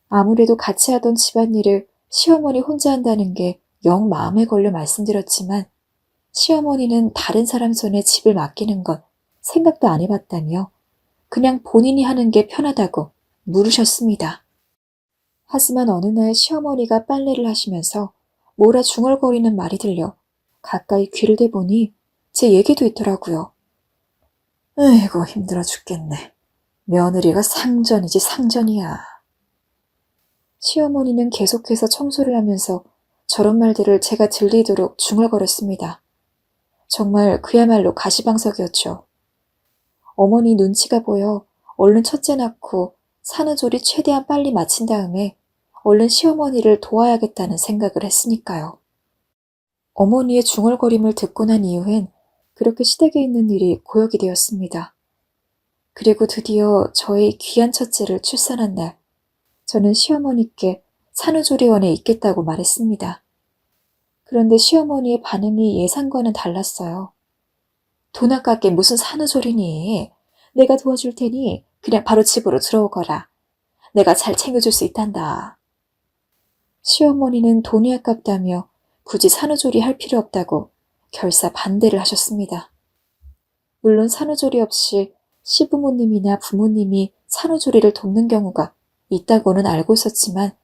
아무래도 같이 하던 집안일을 시어머니 혼자 한다는 게 영 마음에 걸려 말씀드렸지만 시어머니는 다른 사람 손에 집을 맡기는 건 생각도 안 해봤다며 그냥 본인이 하는 게 편하다고 물으셨습니다. 하지만 어느 날 시어머니가 빨래를 하시면서 뭐라 중얼거리는 말이 들려 가까이 귀를 대보니 제 얘기도 있더라고요. 에이구 힘들어 죽겠네. 며느리가 상전이지 상전이야. 시어머니는 계속해서 청소를 하면서 저런 말들을 제가 들리도록 중얼거렸습니다. 정말 그야말로 가시방석이었죠. 어머니 눈치가 보여 얼른 첫째 낳고 산후조리 최대한 빨리 마친 다음에 얼른 시어머니를 도와야겠다는 생각을 했으니까요. 어머니의 중얼거림을 듣고 난 이후엔 그렇게 시댁에 있는 일이 고역이 되었습니다. 그리고 드디어 저희 귀한 첫째를 출산한 날, 저는 시어머니께 산후조리원에 있겠다고 말했습니다. 그런데 시어머니의 반응이 예상과는 달랐어요. 돈 아깝게 무슨 산후조리니? 내가 도와줄 테니 그냥 바로 집으로 들어오거라. 내가 잘 챙겨줄 수 있단다. 시어머니는 돈이 아깝다며 굳이 산후조리 할 필요 없다고 결사 반대를 하셨습니다. 물론 산후조리 없이 시부모님이나 부모님이 산후조리를 돕는 경우가 있다고는 알고 있었지만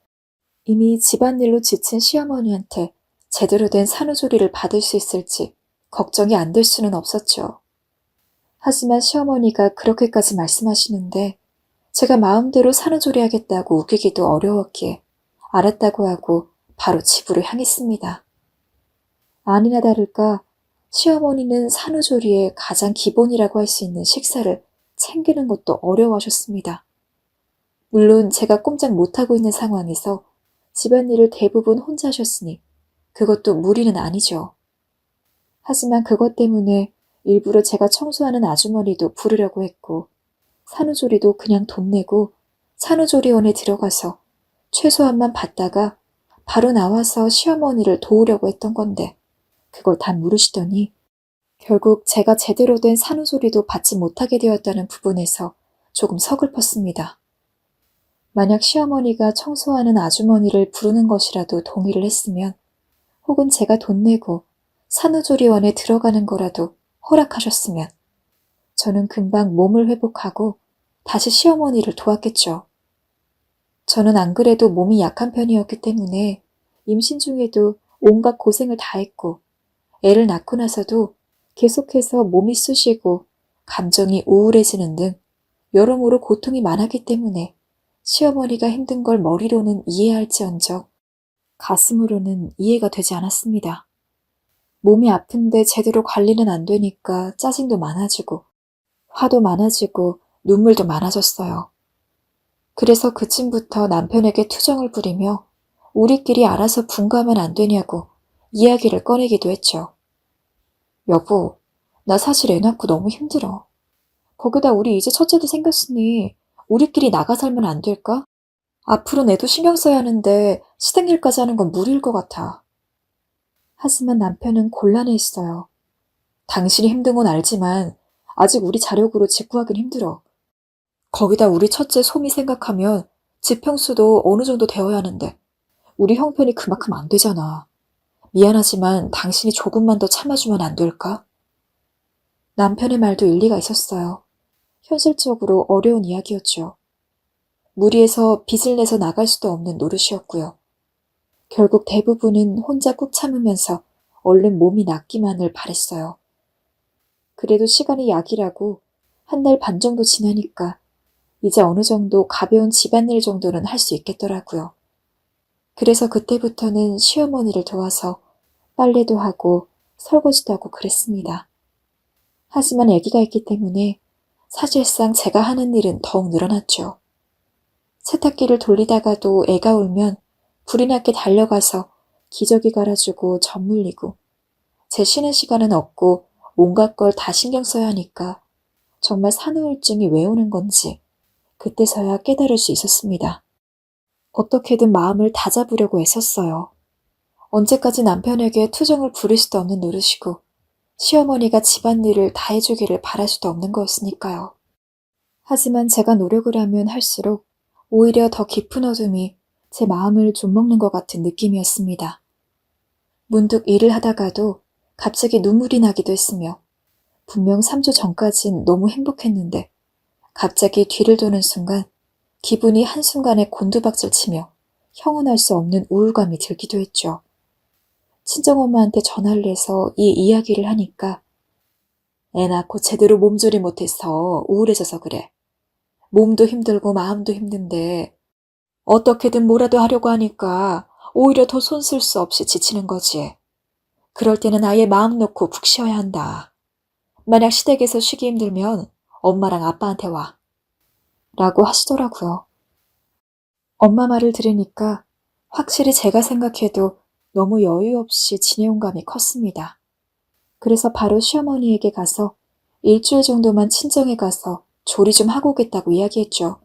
이미 집안일로 지친 시어머니한테 제대로 된 산후조리를 받을 수 있을지 걱정이 안 될 수는 없었죠. 하지만 시어머니가 그렇게까지 말씀하시는데 제가 마음대로 산후조리 하겠다고 우기기도 어려웠기에 알았다고 하고 바로 집으로 향했습니다. 아니나 다를까 시어머니는 산후조리의 가장 기본이라고 할 수 있는 식사를 챙기는 것도 어려워하셨습니다. 물론 제가 꼼짝 못하고 있는 상황에서 집안일을 대부분 혼자 하셨으니 그것도 무리는 아니죠. 하지만 그것 때문에 일부러 제가 청소하는 아주머니도 부르려고 했고 산후조리도 그냥 돈 내고 산후조리원에 들어가서 최소한만 받다가 바로 나와서 시어머니를 도우려고 했던 건데 그걸 다 물으시더니 결국 제가 제대로 된 산후조리도 받지 못하게 되었다는 부분에서 조금 서글펐습니다. 만약 시어머니가 청소하는 아주머니를 부르는 것이라도 동의를 했으면 혹은 제가 돈 내고 산후조리원에 들어가는 거라도 허락하셨으면 저는 금방 몸을 회복하고 다시 시어머니를 도왔겠죠. 저는 안 그래도 몸이 약한 편이었기 때문에 임신 중에도 온갖 고생을 다 했고 애를 낳고 나서도 계속해서 몸이 쑤시고 감정이 우울해지는 등 여러모로 고통이 많았기 때문에 시어머니가 힘든 걸 머리로는 이해할지언정 가슴으로는 이해가 되지 않았습니다. 몸이 아픈데 제대로 관리는 안 되니까 짜증도 많아지고 화도 많아지고 눈물도 많아졌어요. 그래서 그쯤부터 남편에게 투정을 부리며 우리끼리 알아서 분가하면 안 되냐고 이야기를 꺼내기도 했죠. 여보, 나 사실 애 낳고 너무 힘들어. 거기다 우리 이제 첫째도 생겼으니 우리끼리 나가 살면 안 될까? 앞으로 애도 신경 써야 하는데 시댁일까지 하는 건 무리일 것 같아. 하지만 남편은 곤란해했어요. 당신이 힘든 건 알지만 아직 우리 자력으로 직구하긴 힘들어. 거기다 우리 첫째 소미 생각하면 집 평수도 어느 정도 되어야 하는데 우리 형편이 그만큼 안 되잖아. 미안하지만 당신이 조금만 더 참아주면 안 될까? 남편의 말도 일리가 있었어요. 현실적으로 어려운 이야기였죠. 무리해서 빚을 내서 나갈 수도 없는 노릇이었고요. 결국 대부분은 혼자 꾹 참으면서 얼른 몸이 낫기만을 바랬어요. 그래도 시간이 약이라고 한 달 반 정도 지나니까 이제 어느 정도 가벼운 집안일 정도는 할 수 있겠더라고요. 그래서 그때부터는 시어머니를 도와서 빨래도 하고 설거지도 하고 그랬습니다. 하지만 아기가 있기 때문에 사실상 제가 하는 일은 더욱 늘어났죠. 세탁기를 돌리다가도 애가 울면 불이 나게 달려가서 기저귀 갈아주고 젖 물리고 제 쉬는 시간은 없고 온갖 걸 다 신경 써야 하니까 정말 산후우울증이 왜 오는 건지 그때서야 깨달을 수 있었습니다. 어떻게든 마음을 다잡으려고 애썼어요. 언제까지 남편에게 투정을 부릴 수도 없는 노릇이고 시어머니가 집안일을 다 해주기를 바랄 수도 없는 거였으니까요. 하지만 제가 노력을 하면 할수록 오히려 더 깊은 어둠이 제 마음을 좀먹는 것 같은 느낌이었습니다. 문득 일을 하다가도 갑자기 눈물이 나기도 했으며 분명 3주 전까진 너무 행복했는데 갑자기 뒤를 도는 순간 기분이 한순간에 곤두박질 치며 형언할 수 없는 우울감이 들기도 했죠. 친정엄마한테 전화를 해서 이 이야기를 하니까 애 낳고 제대로 몸조리 못해서 우울해져서 그래. 몸도 힘들고 마음도 힘든데 어떻게든 뭐라도 하려고 하니까 오히려 더 손 쓸 수 없이 지치는 거지. 그럴 때는 아예 마음 놓고 푹 쉬어야 한다. 만약 시댁에서 쉬기 힘들면 엄마랑 아빠한테 와. 라고 하시더라고요. 엄마 말을 들으니까 확실히 제가 생각해도 너무 여유 없이 지내온 감이 컸습니다. 그래서 바로 시어머니에게 가서 일주일 정도만 친정에 가서 조리 좀 하고 오겠다고 이야기했죠.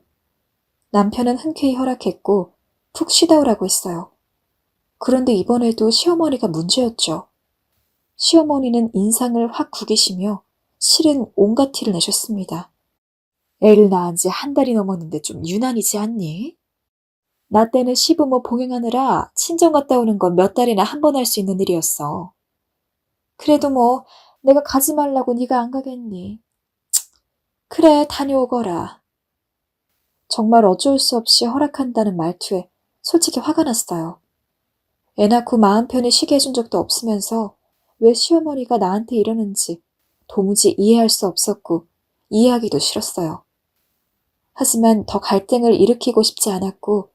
남편은 흔쾌히 허락했고 푹 쉬다 오라고 했어요. 그런데 이번에도 시어머니가 문제였죠. 시어머니는 인상을 확 구기시며 실은 온갖 티를 내셨습니다. 애를 낳은 지 한 달이 넘었는데 좀 유난이지 않니? 나 때는 시부모 봉행하느라 친정 갔다 오는 건 몇 달이나 한 번 할 수 있는 일이었어. 그래도 뭐 내가 가지 말라고 네가 안 가겠니? 그래, 다녀오거라. 정말 어쩔 수 없이 허락한다는 말투에 솔직히 화가 났어요. 애 낳고 마음 편히 쉬게 해준 적도 없으면서 왜 시어머니가 나한테 이러는지 도무지 이해할 수 없었고 이해하기도 싫었어요. 하지만 더 갈등을 일으키고 싶지 않았고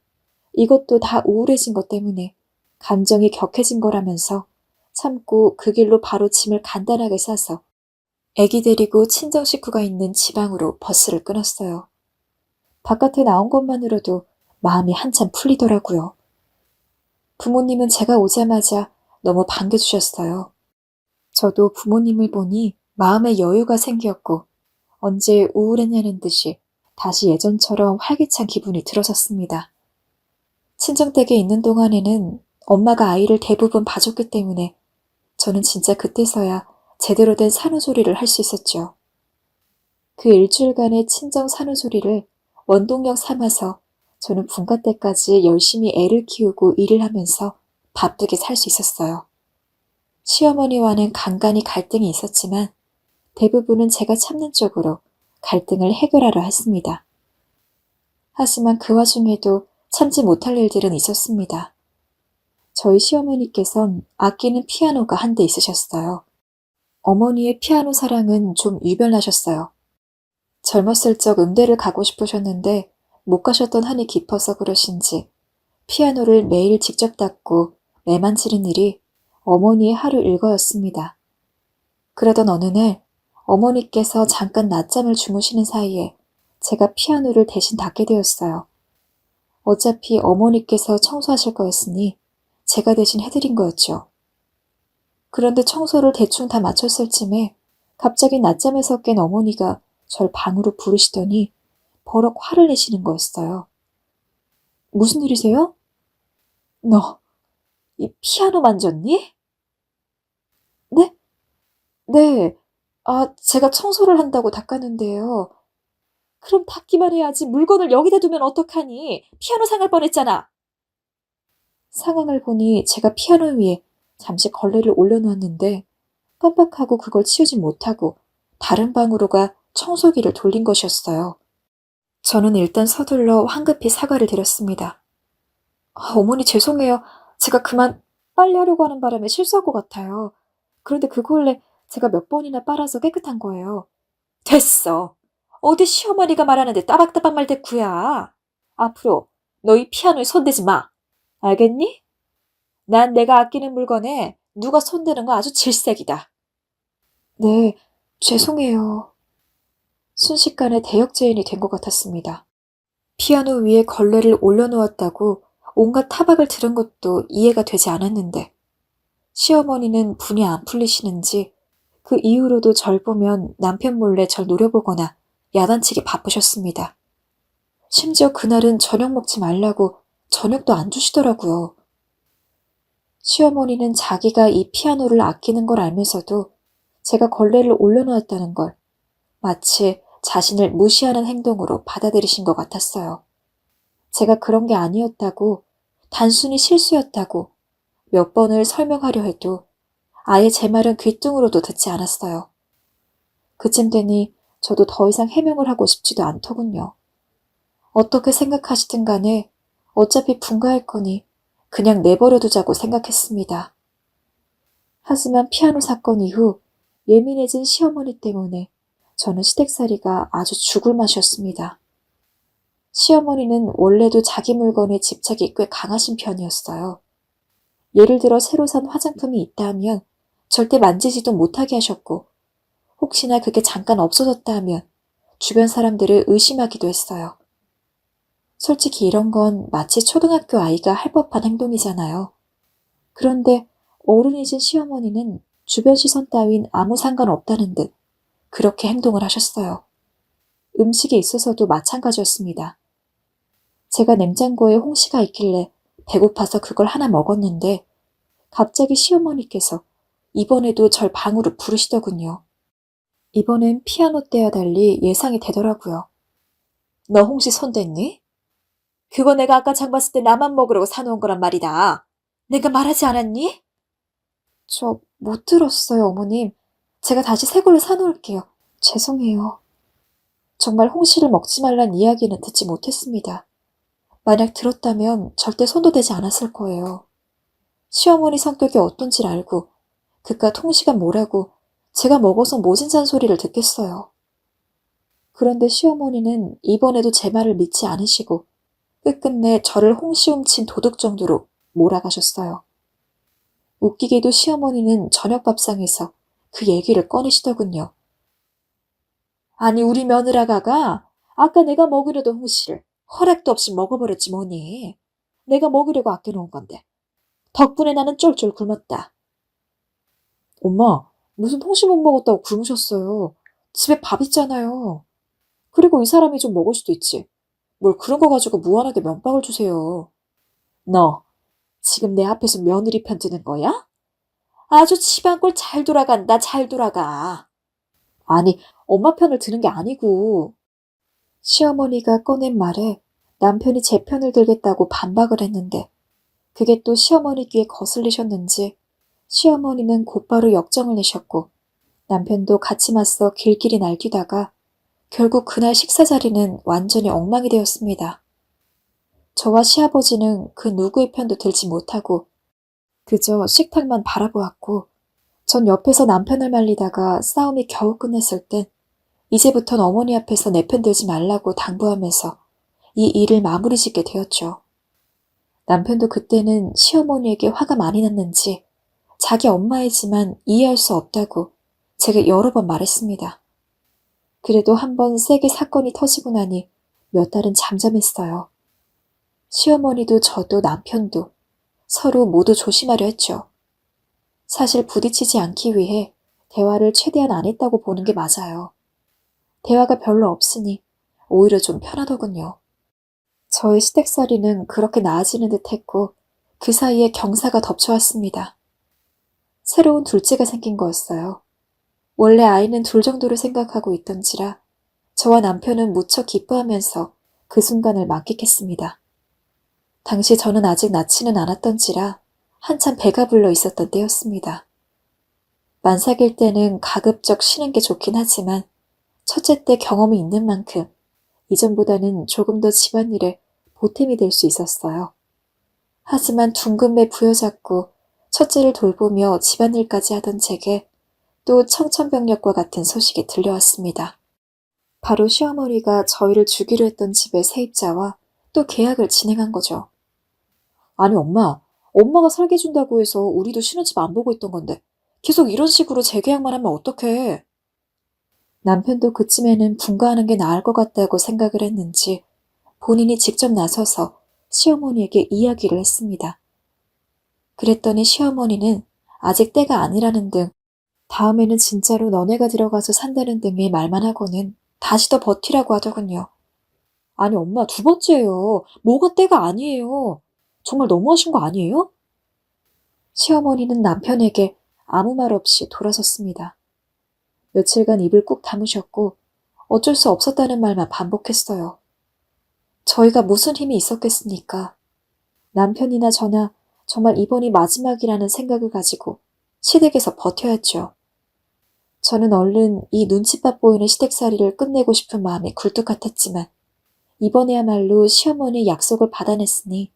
이것도 다 우울해진 것 때문에 감정이 격해진 거라면서 참고 그 길로 바로 짐을 간단하게 싸서 애기 데리고 친정 식구가 있는 지방으로 버스를 끊었어요. 바깥에 나온 것만으로도 마음이 한참 풀리더라고요. 부모님은 제가 오자마자 너무 반겨주셨어요. 저도 부모님을 보니 마음의 여유가 생겼고 언제 우울했냐는 듯이 다시 예전처럼 활기찬 기분이 들어섰습니다. 친정댁에 있는 동안에는 엄마가 아이를 대부분 봐줬기 때문에 저는 진짜 그때서야 제대로 된 산후조리를 할 수 있었죠. 그 일주일간의 친정 산후조리를 원동력 삼아서 저는 분가 때까지 열심히 애를 키우고 일을 하면서 바쁘게 살 수 있었어요. 시어머니와는 간간히 갈등이 있었지만 대부분은 제가 참는 쪽으로 갈등을 해결하려 했습니다. 하지만 그 와중에도 참지 못할 일들은 있었습니다. 저희 시어머니께선 아끼는 피아노가 한 대 있으셨어요. 어머니의 피아노 사랑은 좀 유별나셨어요. 젊었을 적 음대를 가고 싶으셨는데 못 가셨던 한이 깊어서 그러신지 피아노를 매일 직접 닦고 매만지는 일이 어머니의 하루 일과였습니다. 그러던 어느 날 어머니께서 잠깐 낮잠을 주무시는 사이에 제가 피아노를 대신 닦게 되었어요. 어차피 어머니께서 청소하실 거였으니 제가 대신 해드린 거였죠. 그런데 청소를 대충 다 마쳤을 쯤에 갑자기 낮잠에서 깬 어머니가 절 방으로 부르시더니 버럭 화를 내시는 거였어요. 무슨 일이세요? 너, 이 피아노 만졌니? 네? 네. 제가 청소를 한다고 닦았는데요. 그럼 닦기만 해야지 물건을 여기다 두면 어떡하니? 피아노 상할 뻔했잖아. 상황을 보니 제가 피아노 위에 잠시 걸레를 올려놓았는데 깜빡하고 그걸 치우지 못하고 다른 방으로 가 청소기를 돌린 것이었어요. 저는 일단 서둘러 황급히 사과를 드렸습니다. 어머니 죄송해요. 제가 그만 빨리 하려고 하는 바람에 실수한 것 같아요. 그런데 그 걸레 제가 몇 번이나 빨아서 깨끗한 거예요. 됐어. 어디 시어머니가 말하는데 따박따박 말대꾸야. 앞으로 너희 피아노에 손대지 마. 알겠니? 난 내가 아끼는 물건에 누가 손대는 거 아주 질색이다. 네, 죄송해요. 순식간에 대역죄인이 된 것 같았습니다. 피아노 위에 걸레를 올려놓았다고 온갖 타박을 들은 것도 이해가 되지 않았는데 시어머니는 분이 안 풀리시는지 그 이후로도 절 보면 남편 몰래 절 노려보거나 야단치기 바쁘셨습니다. 심지어 그날은 저녁 먹지 말라고 저녁도 안 주시더라고요. 시어머니는 자기가 이 피아노를 아끼는 걸 알면서도 제가 걸레를 올려놓았다는 걸 마치 자신을 무시하는 행동으로 받아들이신 것 같았어요. 제가 그런 게 아니었다고, 단순히 실수였다고 몇 번을 설명하려 해도 아예 제 말은 귀뚱으로도 듣지 않았어요. 그쯤 되니 저도 더 이상 해명을 하고 싶지도 않더군요. 어떻게 생각하시든 간에 어차피 분가할 거니 그냥 내버려 두자고 생각했습니다. 하지만 피아노 사건 이후 예민해진 시어머니 때문에 저는 시댁살이가 아주 죽을 맛이었습니다. 시어머니는 원래도 자기 물건에 집착이 꽤 강하신 편이었어요. 예를 들어 새로 산 화장품이 있다 하면 절대 만지지도 못하게 하셨고 혹시나 그게 잠깐 없어졌다 하면 주변 사람들을 의심하기도 했어요. 솔직히 이런 건 마치 초등학교 아이가 할 법한 행동이잖아요. 그런데 어른이신 시어머니는 주변 시선 따윈 아무 상관없다는 듯 그렇게 행동을 하셨어요. 음식에 있어서도 마찬가지였습니다. 제가 냉장고에 홍시가 있길래 배고파서 그걸 하나 먹었는데 갑자기 시어머니께서 이번에도 절 방으로 부르시더군요. 이번엔 피아노 때와 달리 예상이 되더라고요. 너 홍시 손댔니? 그거 내가 아까 장 봤을 때 나만 먹으려고 사놓은 거란 말이다. 내가 말하지 않았니? 저 못 들었어요, 어머님. 제가 다시 새 걸로 사놓을게요. 죄송해요. 정말 홍시를 먹지 말란 이야기는 듣지 못했습니다. 만약 들었다면 절대 손도 대지 않았을 거예요. 시어머니 성격이 어떤지를 알고 그깟 홍시가 뭐라고 제가 먹어서 모진 잔소리를 듣겠어요. 그런데 시어머니는 이번에도 제 말을 믿지 않으시고 끝끝내 저를 홍시 훔친 도둑 정도로 몰아가셨어요. 웃기게도 시어머니는 저녁 밥상에서 그 얘기를 꺼내시더군요. 아니 우리 며느라가가 아까 내가 먹으려던 홍시를 허락도 없이 먹어버렸지 뭐니. 내가 먹으려고 아껴놓은 건데. 덕분에 나는 쫄쫄 굶었다. 엄마, 무슨 홍시 못 먹었다고 굶으셨어요. 집에 밥 있잖아요. 그리고 이 사람이 좀 먹을 수도 있지. 뭘 그런 거 가지고 무한하게 면박을 주세요. 너 지금 내 앞에서 며느리 편 드는 거야? 아주 집안 꼴 잘 돌아간다, 잘 돌아가. 아니, 엄마 편을 드는 게 아니고. 시어머니가 꺼낸 말에 남편이 제 편을 들겠다고 반박을 했는데 그게 또 시어머니 귀에 거슬리셨는지 시어머니는 곧바로 역정을 내셨고 남편도 같이 맞서 길길이 날뛰다가 결국 그날 식사 자리는 완전히 엉망이 되었습니다. 저와 시아버지는 그 누구의 편도 들지 못하고 그저 식탁만 바라보았고 전 옆에서 남편을 말리다가 싸움이 겨우 끝냈을 땐 이제부턴 어머니 앞에서 내 편 들지 말라고 당부하면서 이 일을 마무리 짓게 되었죠. 남편도 그때는 시어머니에게 화가 많이 났는지 자기 엄마이지만 이해할 수 없다고 제가 여러 번 말했습니다. 그래도 한번 세게 사건이 터지고 나니 몇 달은 잠잠했어요. 시어머니도 저도 남편도 서로 모두 조심하려 했죠. 사실 부딪히지 않기 위해 대화를 최대한 안 했다고 보는 게 맞아요. 대화가 별로 없으니 오히려 좀 편하더군요. 저의 시댁살이는 그렇게 나아지는 듯 했고 그 사이에 경사가 덮쳐왔습니다. 새로운 둘째가 생긴 거였어요. 원래 아이는 둘 정도로 생각하고 있던지라 저와 남편은 무척 기뻐하면서 그 순간을 만끽했습니다. 당시 저는 아직 낳지는 않았던지라 한참 배가 불러 있었던 때였습니다. 만삭일 때는 가급적 쉬는 게 좋긴 하지만 첫째 때 경험이 있는 만큼 이전보다는 조금 더 집안일에 보탬이 될 수 있었어요. 하지만 둥근 배 부여잡고 첫째를 돌보며 집안일까지 하던 제게 또 청천벽력과 같은 소식이 들려왔습니다. 바로 시어머니가 저희를 주기로 했던 집의 세입자와 또 계약을 진행한 거죠. 아니 엄마가 살게 준다고 해서 우리도 신혼집 안 보고 있던 건데 계속 이런 식으로 재계약만 하면 어떡해. 남편도 그쯤에는 분가하는 게 나을 것 같다고 생각을 했는지 본인이 직접 나서서 시어머니에게 이야기를 했습니다. 그랬더니 시어머니는 아직 때가 아니라는 등 다음에는 진짜로 너네가 들어가서 산다는 등의 말만 하고는 다시 더 버티라고 하더군요. 아니 엄마 2번째예요. 뭐가 때가 아니에요. 정말 너무하신 거 아니에요? 시어머니는 남편에게 아무 말 없이 돌아섰습니다. 며칠간 입을 꾹 다무셨고 어쩔 수 없었다는 말만 반복했어요. 저희가 무슨 힘이 있었겠습니까? 남편이나 저나 정말 이번이 마지막이라는 생각을 가지고 시댁에서 버텨야죠. 저는 얼른 이 눈칫밥 보이는 시댁살이를 끝내고 싶은 마음이 굴뚝 같았지만 이번에야말로 시어머니의 약속을 받아냈으니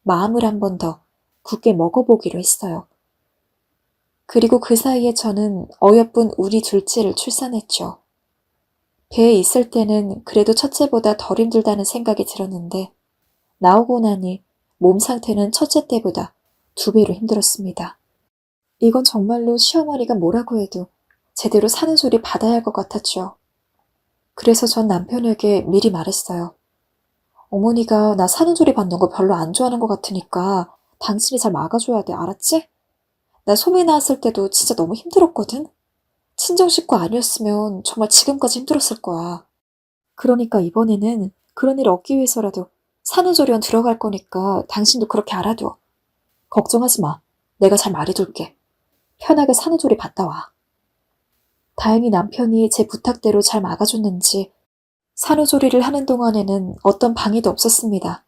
마음을 한 번 더 굳게 먹어보기로 했어요. 그리고 그 사이에 저는 어여쁜 우리 둘째를 출산했죠. 배에 있을 때는 그래도 첫째보다 덜 힘들다는 생각이 들었는데 나오고 나니 몸 상태는 첫째 때보다 2배로 힘들었습니다. 이건 정말로 시어머니가 뭐라고 해도 제대로 사는 소리 받아야 할 것 같았죠. 그래서 전 남편에게 미리 말했어요. 어머니가 나 사는 소리 받는 거 별로 안 좋아하는 것 같으니까 당신이 잘 막아줘야 돼, 알았지? 나 소매 나왔을 때도 진짜 너무 힘들었거든? 친정 식구 아니었으면 정말 지금까지 힘들었을 거야. 그러니까 이번에는 그런 일 없기 위해서라도 산후조리원 들어갈 거니까 당신도 그렇게 알아둬. 걱정하지 마. 내가 잘 말해둘게. 편하게 산후조리 받다 와. 다행히 남편이 제 부탁대로 잘 막아줬는지 산후조리를 하는 동안에는 어떤 방해도 없었습니다.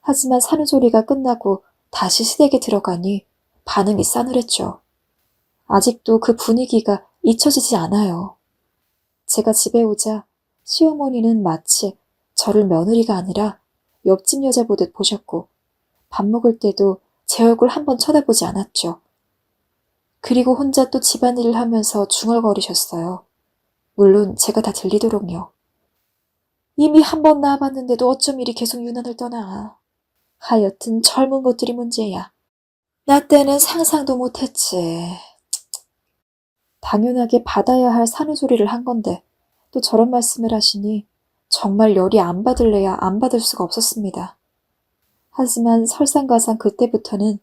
하지만 산후조리가 끝나고 다시 시댁에 들어가니 반응이 싸늘했죠. 아직도 그 분위기가 잊혀지지 않아요. 제가 집에 오자 시어머니는 마치 저를 며느리가 아니라 옆집 여자 보듯 보셨고 밥 먹을 때도 제 얼굴 한번 쳐다보지 않았죠. 그리고 혼자 또 집안일을 하면서 중얼거리셨어요. 물론 제가 다 들리도록요. 이미 한 번 낳아봤는데도 어쩜 이리 계속 유난을 떠나. 하여튼 젊은 것들이 문제야. 나 때는 상상도 못했지. 당연하게 받아야 할 산후조리를 한 건데 또 저런 말씀을 하시니 정말 열이 안 받을래야 안 받을 수가 없었습니다. 하지만 설상가상 그때부터는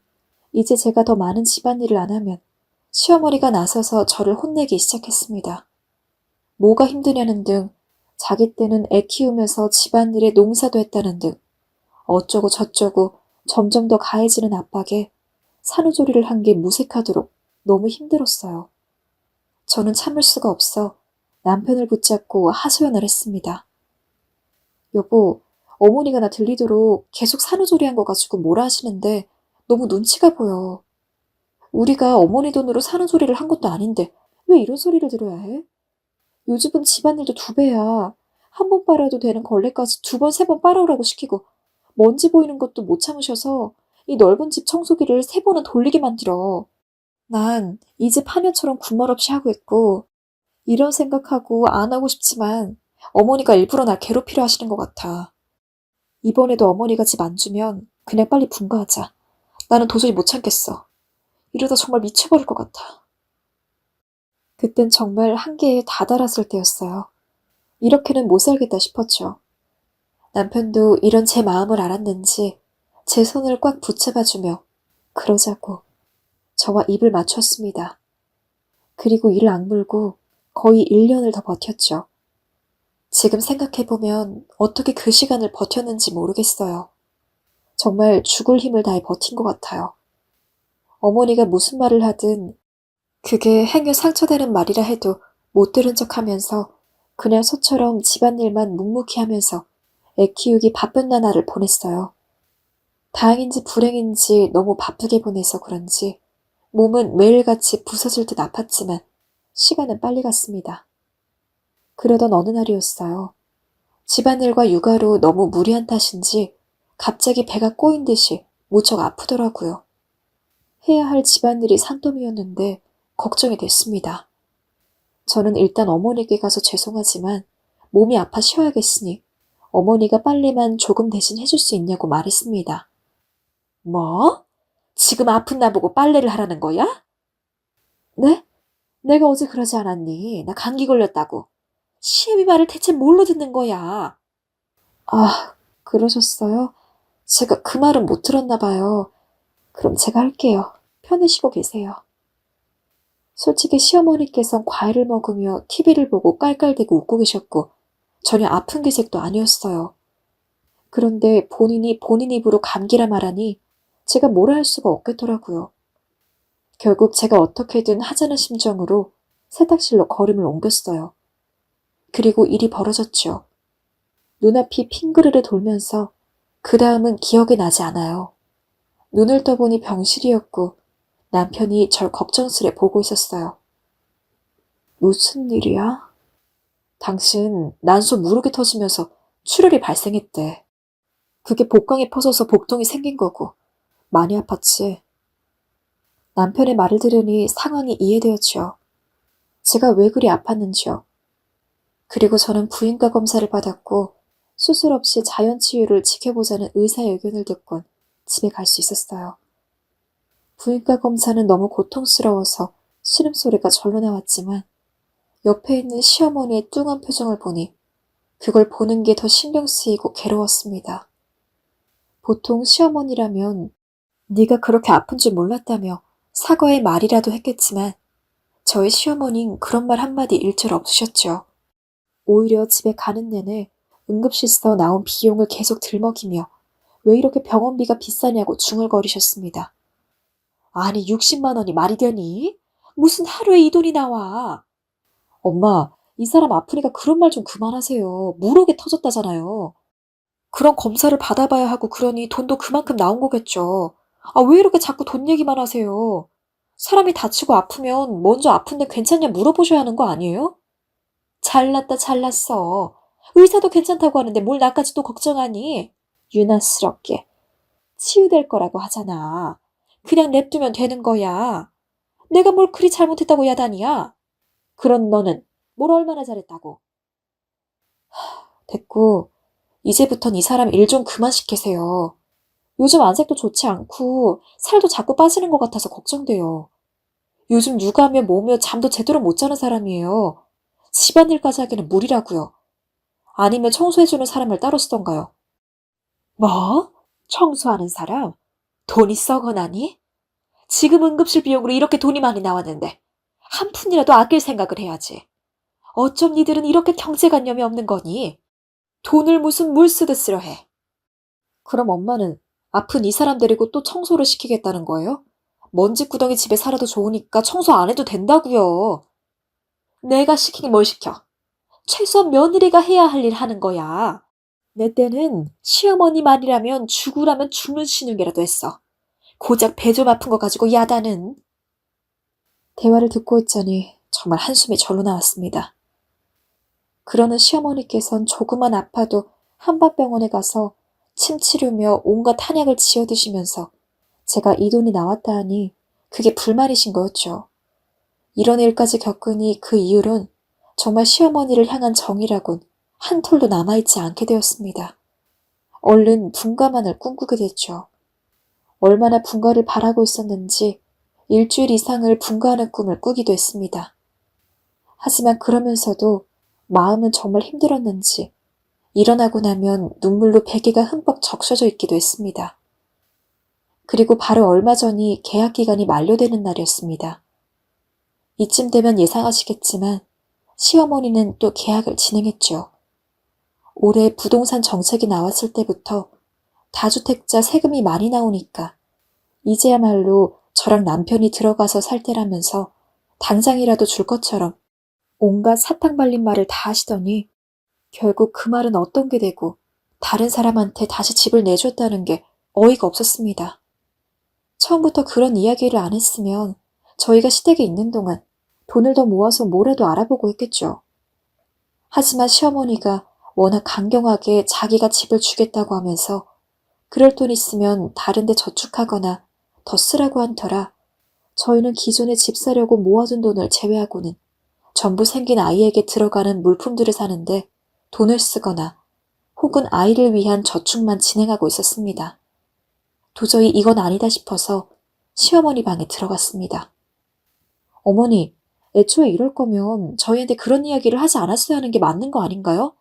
이제 제가 더 많은 집안일을 안 하면 시어머니가 나서서 저를 혼내기 시작했습니다. 뭐가 힘드냐는 등 자기 때는 애 키우면서 집안일에 농사도 했다는 등 어쩌고 저쩌고 점점 더 가해지는 압박에 산후조리를 한 게 무색하도록 너무 힘들었어요. 저는 참을 수가 없어 남편을 붙잡고 하소연을 했습니다. 여보, 어머니가 나 들리도록 계속 산후조리한 거 가지고 뭐라 하시는데 너무 눈치가 보여. 우리가 어머니 돈으로 산후조리를 한 것도 아닌데 왜 이런 소리를 들어야 해? 요즘은 집안일도 2배야. 한 번 빨아도 되는 걸레까지 2번, 3번 빨아오라고 시키고 먼지 보이는 것도 못 참으셔서 이 넓은 집 청소기를 3번은 돌리게 만들어. 난 이 집 하면처럼 군말 없이 하고 있고 이런 생각하고 안 하고 싶지만 어머니가 일부러 날 괴롭히려 하시는 것 같아. 이번에도 어머니가 집 안 주면 그냥 빨리 분가하자. 나는 도저히 못 참겠어. 이러다 정말 미쳐버릴 것 같아. 그땐 정말 한계에 다다랐을 때였어요. 이렇게는 못 살겠다 싶었죠. 남편도 이런 제 마음을 알았는지 제 손을 꽉 붙잡아주며 그러자고 저와 입을 맞췄습니다. 그리고 이를 악물고 거의 1년을 더 버텼죠. 지금 생각해보면 어떻게 그 시간을 버텼는지 모르겠어요. 정말 죽을 힘을 다해 버틴 것 같아요. 어머니가 무슨 말을 하든 그게 행여 상처되는 말이라 해도 못 들은 척하면서 그냥 소처럼 집안일만 묵묵히 하면서 애 키우기 바쁜 나날을 보냈어요. 다행인지 불행인지 너무 바쁘게 보내서 그런지 몸은 매일같이 부서질 듯 아팠지만 시간은 빨리 갔습니다. 그러던 어느 날이었어요. 집안일과 육아로 너무 무리한 탓인지 갑자기 배가 꼬인 듯이 무척 아프더라고요. 해야 할 집안일이 산더미였는데 걱정이 됐습니다. 저는 일단 어머니께 가서 죄송하지만 몸이 아파 쉬어야겠으니 어머니가 빨래만 조금 대신 해줄 수 있냐고 말했습니다. 뭐? 지금 아픈 나보고 빨래를 하라는 거야? 네? 내가 어제 그러지 않았니? 나 감기 걸렸다고. 시애미 말을 대체 뭘로 듣는 거야? 아, 그러셨어요? 제가 그 말은 못 들었나 봐요. 그럼 제가 할게요. 편히 쉬고 계세요. 솔직히 시어머니께선 과일을 먹으며 TV를 보고 깔깔대고 웃고 계셨고 전혀 아픈 기색도 아니었어요. 그런데 본인이 본인 입으로 감기라 말하니 제가 뭐라 할 수가 없겠더라고요. 결국 제가 어떻게든 하자는 심정으로 세탁실로 걸음을 옮겼어요. 그리고 일이 벌어졌죠. 눈앞이 핑그르르 돌면서 그 다음은 기억이 나지 않아요. 눈을 떠보니 병실이었고 남편이 절 걱정스레 보고 있었어요. 무슨 일이야? 당신 난소 무르게 터지면서 출혈이 발생했대. 그게 복강에 퍼져서 복통이 생긴 거고 많이 아팠지. 남편의 말을 들으니 상황이 이해되었죠. 제가 왜 그리 아팠는지요. 그리고 저는 부인과 검사를 받았고 수술 없이 자연치유를 지켜보자는 의사의 의견을 듣곤 집에 갈 수 있었어요. 부인과 검사는 너무 고통스러워서 신음소리가 절로 나왔지만 옆에 있는 시어머니의 뚱한 표정을 보니 그걸 보는 게 더 신경 쓰이고 괴로웠습니다. 보통 시어머니라면 네가 그렇게 아픈 줄 몰랐다며 사과의 말이라도 했겠지만 저희 시어머니는 그런 말 한마디 일절 없으셨죠. 오히려 집에 가는 내내 응급실에서 나온 비용을 계속 들먹이며 왜 이렇게 병원비가 비싸냐고 중얼거리셨습니다. 아니 60만 원이 말이 되니? 무슨 하루에 이 돈이 나와. 엄마, 이 사람 아프니까 그런 말 좀 그만하세요. 무럭에 터졌다잖아요. 그런 검사를 받아봐야 하고 그러니 돈도 그만큼 나온 거겠죠. 아, 왜 이렇게 자꾸 돈 얘기만 하세요? 사람이 다치고 아프면 먼저 아픈데 괜찮냐 물어보셔야 하는 거 아니에요? 잘났다 잘났어. 의사도 괜찮다고 하는데 뭘 나까지 또 걱정하니? 유난스럽게. 치유될 거라고 하잖아. 그냥 냅두면 되는 거야. 내가 뭘 그리 잘못했다고 야단이야? 그런 너는 뭘 얼마나 잘했다고. 됐고, 이제부턴 이 사람 일 좀 그만 시키세요. 요즘 안색도 좋지 않고 살도 자꾸 빠지는 것 같아서 걱정돼요. 요즘 육아며 뭐며 잠도 제대로 못 자는 사람이에요. 집안일까지 하기는 무리라고요. 아니면 청소해주는 사람을 따로 쓰던가요. 뭐? 청소하는 사람? 돈이 썩어나니? 지금 응급실 비용으로 이렇게 돈이 많이 나왔는데 한 푼이라도 아낄 생각을 해야지. 어쩜 니들은 이렇게 경제관념이 없는 거니? 돈을 무슨 물 쓰듯 쓰려 해. 그럼 엄마는 아픈 이 사람 데리고 또 청소를 시키겠다는 거예요? 먼지구덩이 집에 살아도 좋으니까 청소 안 해도 된다고요. 내가 시키긴 뭘 시켜. 최소한 며느리가 해야 할 일 하는 거야. 내 때는 시어머니 말이라면 죽으라면 죽는 신용이라도 했어. 고작 배 좀 아픈 거 가지고 야단은. 대화를 듣고 있자니 정말 한숨이 절로 나왔습니다. 그러는 시어머니께선 조금만 아파도 한밭병원에 가서 침 치료며 온갖 한약을 지어 드시면서 제가 이 돈이 나왔다 하니 그게 불만이신 거였죠. 이런 일까지 겪으니 그 이후론 정말 시어머니를 향한 정이라곤 한 톨도 남아있지 않게 되었습니다. 얼른 분가만을 꿈꾸게 됐죠. 얼마나 분가를 바라고 있었는지 일주일 이상을 분가하는 꿈을 꾸기도 했습니다. 하지만 그러면서도 마음은 정말 힘들었는지 일어나고 나면 눈물로 베개가 흠뻑 적셔져 있기도 했습니다. 그리고 바로 얼마 전이 계약 기간이 만료되는 날이었습니다. 이쯤 되면 예상하시겠지만 시어머니는 또 계약을 진행했죠. 올해 부동산 정책이 나왔을 때부터 다주택자 세금이 많이 나오니까 이제야말로 저랑 남편이 들어가서 살 때라면서 당장이라도 줄 것처럼 온갖 사탕 발린 말을 다 하시더니 결국 그 말은 어떤 게 되고 다른 사람한테 다시 집을 내줬다는 게 어이가 없었습니다. 처음부터 그런 이야기를 안 했으면 저희가 시댁에 있는 동안 돈을 더 모아서 뭐라도 알아보고 했겠죠. 하지만 시어머니가 워낙 강경하게 자기가 집을 주겠다고 하면서 그럴 돈 있으면 다른 데 저축하거나 더 쓰라고 한 터라 저희는 기존에 집 사려고 모아둔 돈을 제외하고는 전부 생긴 아이에게 들어가는 물품들을 사는데 돈을 쓰거나 혹은 아이를 위한 저축만 진행하고 있었습니다. 도저히 이건 아니다 싶어서 시어머니 방에 들어갔습니다. 어머니, 애초에 이럴 거면 저희한테 그런 이야기를 하지 않았어야 하는 게 맞는 거 아닌가요?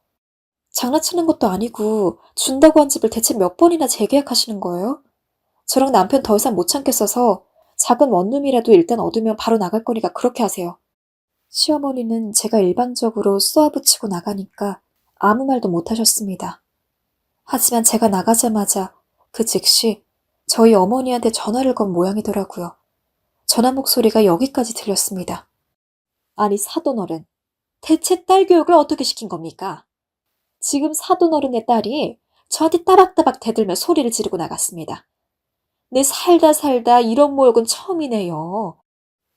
장난치는 것도 아니고 준다고 한 집을 대체 몇 번이나 재계약하시는 거예요? 저랑 남편 더 이상 못 참겠어서 작은 원룸이라도 일단 얻으면 바로 나갈 거니까 그렇게 하세요. 시어머니는 제가 일방적으로 쏘아붙이고 나가니까 아무 말도 못 하셨습니다. 하지만 제가 나가자마자 그 즉시 저희 어머니한테 전화를 건 모양이더라고요. 전화 목소리가 여기까지 들렸습니다. 아니 사돈어른, 대체 딸 교육을 어떻게 시킨 겁니까? 지금 사돈어른의 딸이 저한테 따박따박 대들며 소리를 지르고 나갔습니다. 내 살다 이런 모욕은 처음이네요.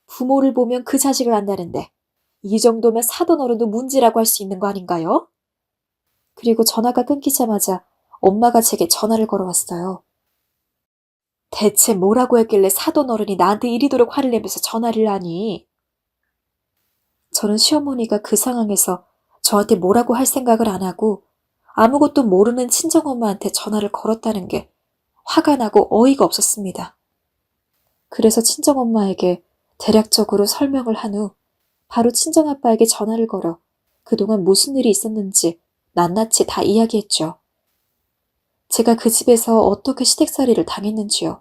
부모를 보면 그 자식을 안다는데 이 정도면 사돈어른도 문제라고 할 수 있는 거 아닌가요? 그리고 전화가 끊기자마자 엄마가 제게 전화를 걸어왔어요. 대체 뭐라고 했길래 사돈어른이 나한테 이리도록 화를 내면서 전화를 하니? 저는 시어머니가 그 상황에서 저한테 뭐라고 할 생각을 안 하고 아무것도 모르는 친정엄마한테 전화를 걸었다는 게 화가 나고 어이가 없었습니다. 그래서 친정엄마에게 대략적으로 설명을 한 후 바로 친정아빠에게 전화를 걸어 그동안 무슨 일이 있었는지 낱낱이 다 이야기했죠. 제가 그 집에서 어떻게 시댁살이를 당했는지요.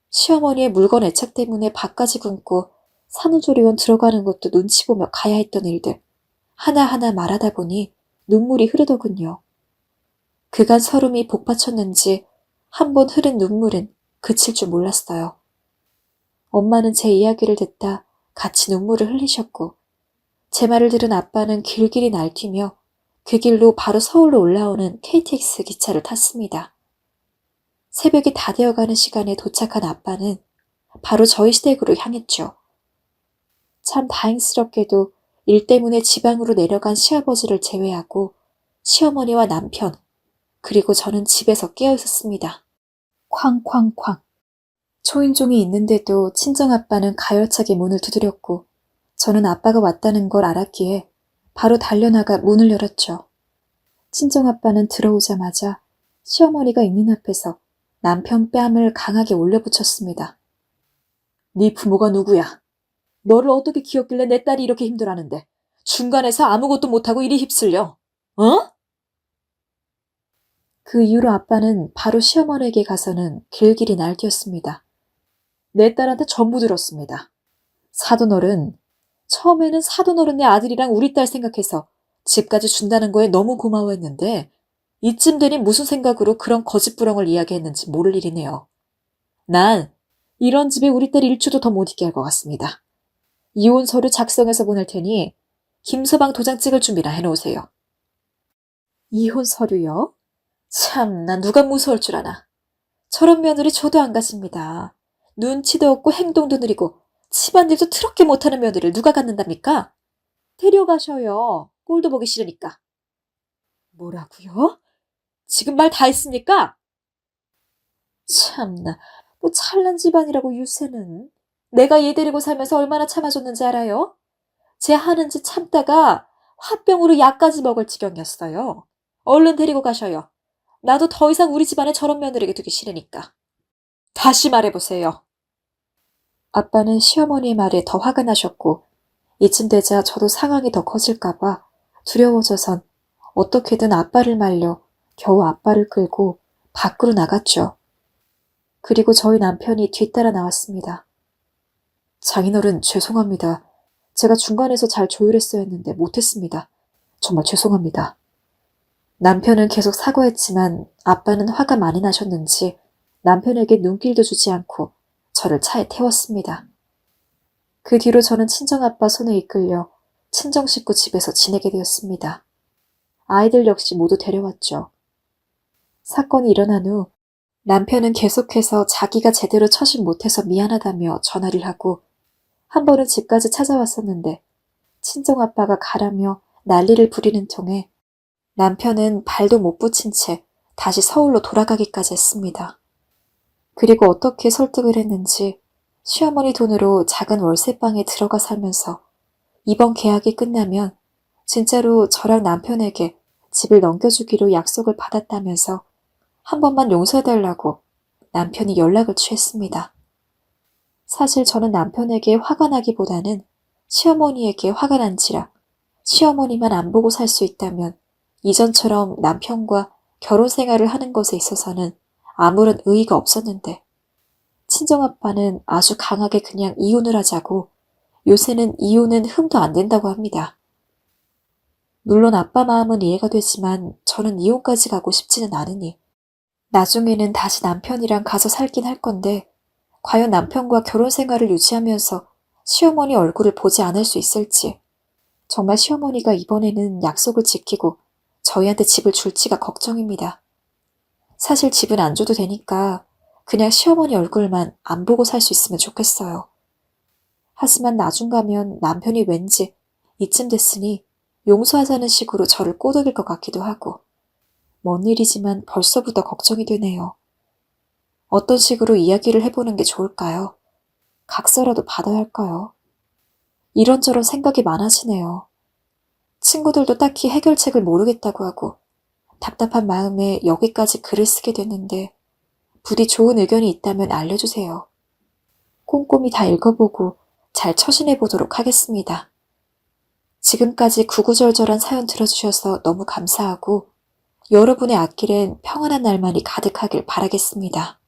시어머니의 물건 애착 때문에 밥까지 굶고 산후조리원 들어가는 것도 눈치 보며 가야 했던 일들 하나하나 말하다 보니 눈물이 흐르더군요. 그간 서름이 복받쳤는지 한 번 흐른 눈물은 그칠 줄 몰랐어요. 엄마는 제 이야기를 듣다 같이 눈물을 흘리셨고 제 말을 들은 아빠는 길길이 날뛰며 그 길로 바로 서울로 올라오는 KTX 기차를 탔습니다. 새벽이 다 되어가는 시간에 도착한 아빠는 바로 저희 시댁으로 향했죠. 참 다행스럽게도 일 때문에 지방으로 내려간 시아버지를 제외하고 시어머니와 남편, 그리고 저는 집에서 깨어 있었습니다. 쾅쾅쾅. 초인종이 있는데도 친정아빠는 가열차게 문을 두드렸고 저는 아빠가 왔다는 걸 알았기에 바로 달려나가 문을 열었죠. 친정아빠는 들어오자마자 시어머니가 있는 앞에서 남편 뺨을 강하게 올려붙였습니다. 네 부모가 누구야? 너를 어떻게 키웠길래 내 딸이 이렇게 힘들어하는데 중간에서 아무것도 못하고 이리 휩쓸려? 어? 그 이후로 아빠는 바로 시어머니에게 가서는 길길이 날뛰었습니다. 내 딸한테 전부 들었습니다. 사돈어른, 처음에는 사돈어른의 아들이랑 우리 딸 생각해서 집까지 준다는 거에 너무 고마워했는데 이쯤 되니 무슨 생각으로 그런 거짓부렁을 이야기했는지 모를 일이네요. 난 이런 집에 우리 딸 1초도 더 못 있게 할 것 같습니다. 이혼 서류 작성해서 보낼 테니 김서방 도장 찍을 준비나 해놓으세요. 이혼 서류요? 참나 누가 무서울 줄 아나. 저런 며느리 저도 안 가집니다. 눈치도 없고 행동도 느리고 집안일도 트럽게 못하는 며느리를 누가 갖는답니까? 데려가셔요. 꼴도 보기 싫으니까. 뭐라고요? 지금 말 다 했습니까? 참나, 뭐 찰난 집안이라고 유세는. 내가 얘 데리고 살면서 얼마나 참아줬는지 알아요? 제 하는 짓 참다가 화병으로 약까지 먹을 지경이었어요. 얼른 데리고 가셔요. 나도 더 이상 우리 집안에 저런 며느리게 두기 싫으니까. 다시 말해보세요. 아빠는 시어머니의 말에 더 화가 나셨고 이쯤 되자 저도 상황이 더 커질까봐 두려워져선 어떻게든 아빠를 말려 겨우 아빠를 끌고 밖으로 나갔죠. 그리고 저희 남편이 뒤따라 나왔습니다. 장인어른 죄송합니다. 제가 중간에서 잘 조율했어야 했는데 못했습니다. 정말 죄송합니다. 남편은 계속 사과했지만 아빠는 화가 많이 나셨는지 남편에게 눈길도 주지 않고 저를 차에 태웠습니다. 그 뒤로 저는 친정아빠 손에 이끌려 친정 식구 집에서 지내게 되었습니다. 아이들 역시 모두 데려왔죠. 사건이 일어난 후 남편은 계속해서 자기가 제대로 처신 못해서 미안하다며 전화를 하고 한 번은 집까지 찾아왔었는데 친정아빠가 가라며 난리를 부리는 통에 남편은 발도 못 붙인 채 다시 서울로 돌아가기까지 했습니다. 그리고 어떻게 설득을 했는지 시어머니 돈으로 작은 월세방에 들어가 살면서 이번 계약이 끝나면 진짜로 저랑 남편에게 집을 넘겨주기로 약속을 받았다면서 한 번만 용서해달라고 남편이 연락을 취했습니다. 사실 저는 남편에게 화가 나기보다는 시어머니에게 화가 난지라 시어머니만 안 보고 살 수 있다면 이전처럼 남편과 결혼 생활을 하는 것에 있어서는 아무런 의의가 없었는데 친정아빠는 아주 강하게 그냥 이혼을 하자고 요새는 이혼은 흠도 안 된다고 합니다. 물론 아빠 마음은 이해가 되지만 저는 이혼까지 가고 싶지는 않으니 나중에는 다시 남편이랑 가서 살긴 할 건데 과연 남편과 결혼 생활을 유지하면서 시어머니 얼굴을 보지 않을 수 있을지 정말 시어머니가 이번에는 약속을 지키고 저희한테 집을 줄지가 걱정입니다. 사실 집은 안 줘도 되니까 그냥 시어머니 얼굴만 안 보고 살 수 있으면 좋겠어요. 하지만 나중 가면 남편이 왠지 이쯤 됐으니 용서하자는 식으로 저를 꼬드길 것 같기도 하고 먼 일이지만 벌써부터 걱정이 되네요. 어떤 식으로 이야기를 해보는 게 좋을까요? 각서라도 받아야 할까요? 이런저런 생각이 많아지네요. 친구들도 딱히 해결책을 모르겠다고 하고 답답한 마음에 여기까지 글을 쓰게 됐는데 부디 좋은 의견이 있다면 알려주세요. 꼼꼼히 다 읽어보고 잘 처신해 보도록 하겠습니다. 지금까지 구구절절한 사연 들어주셔서 너무 감사하고 여러분의 앞길엔 평안한 날만이 가득하길 바라겠습니다.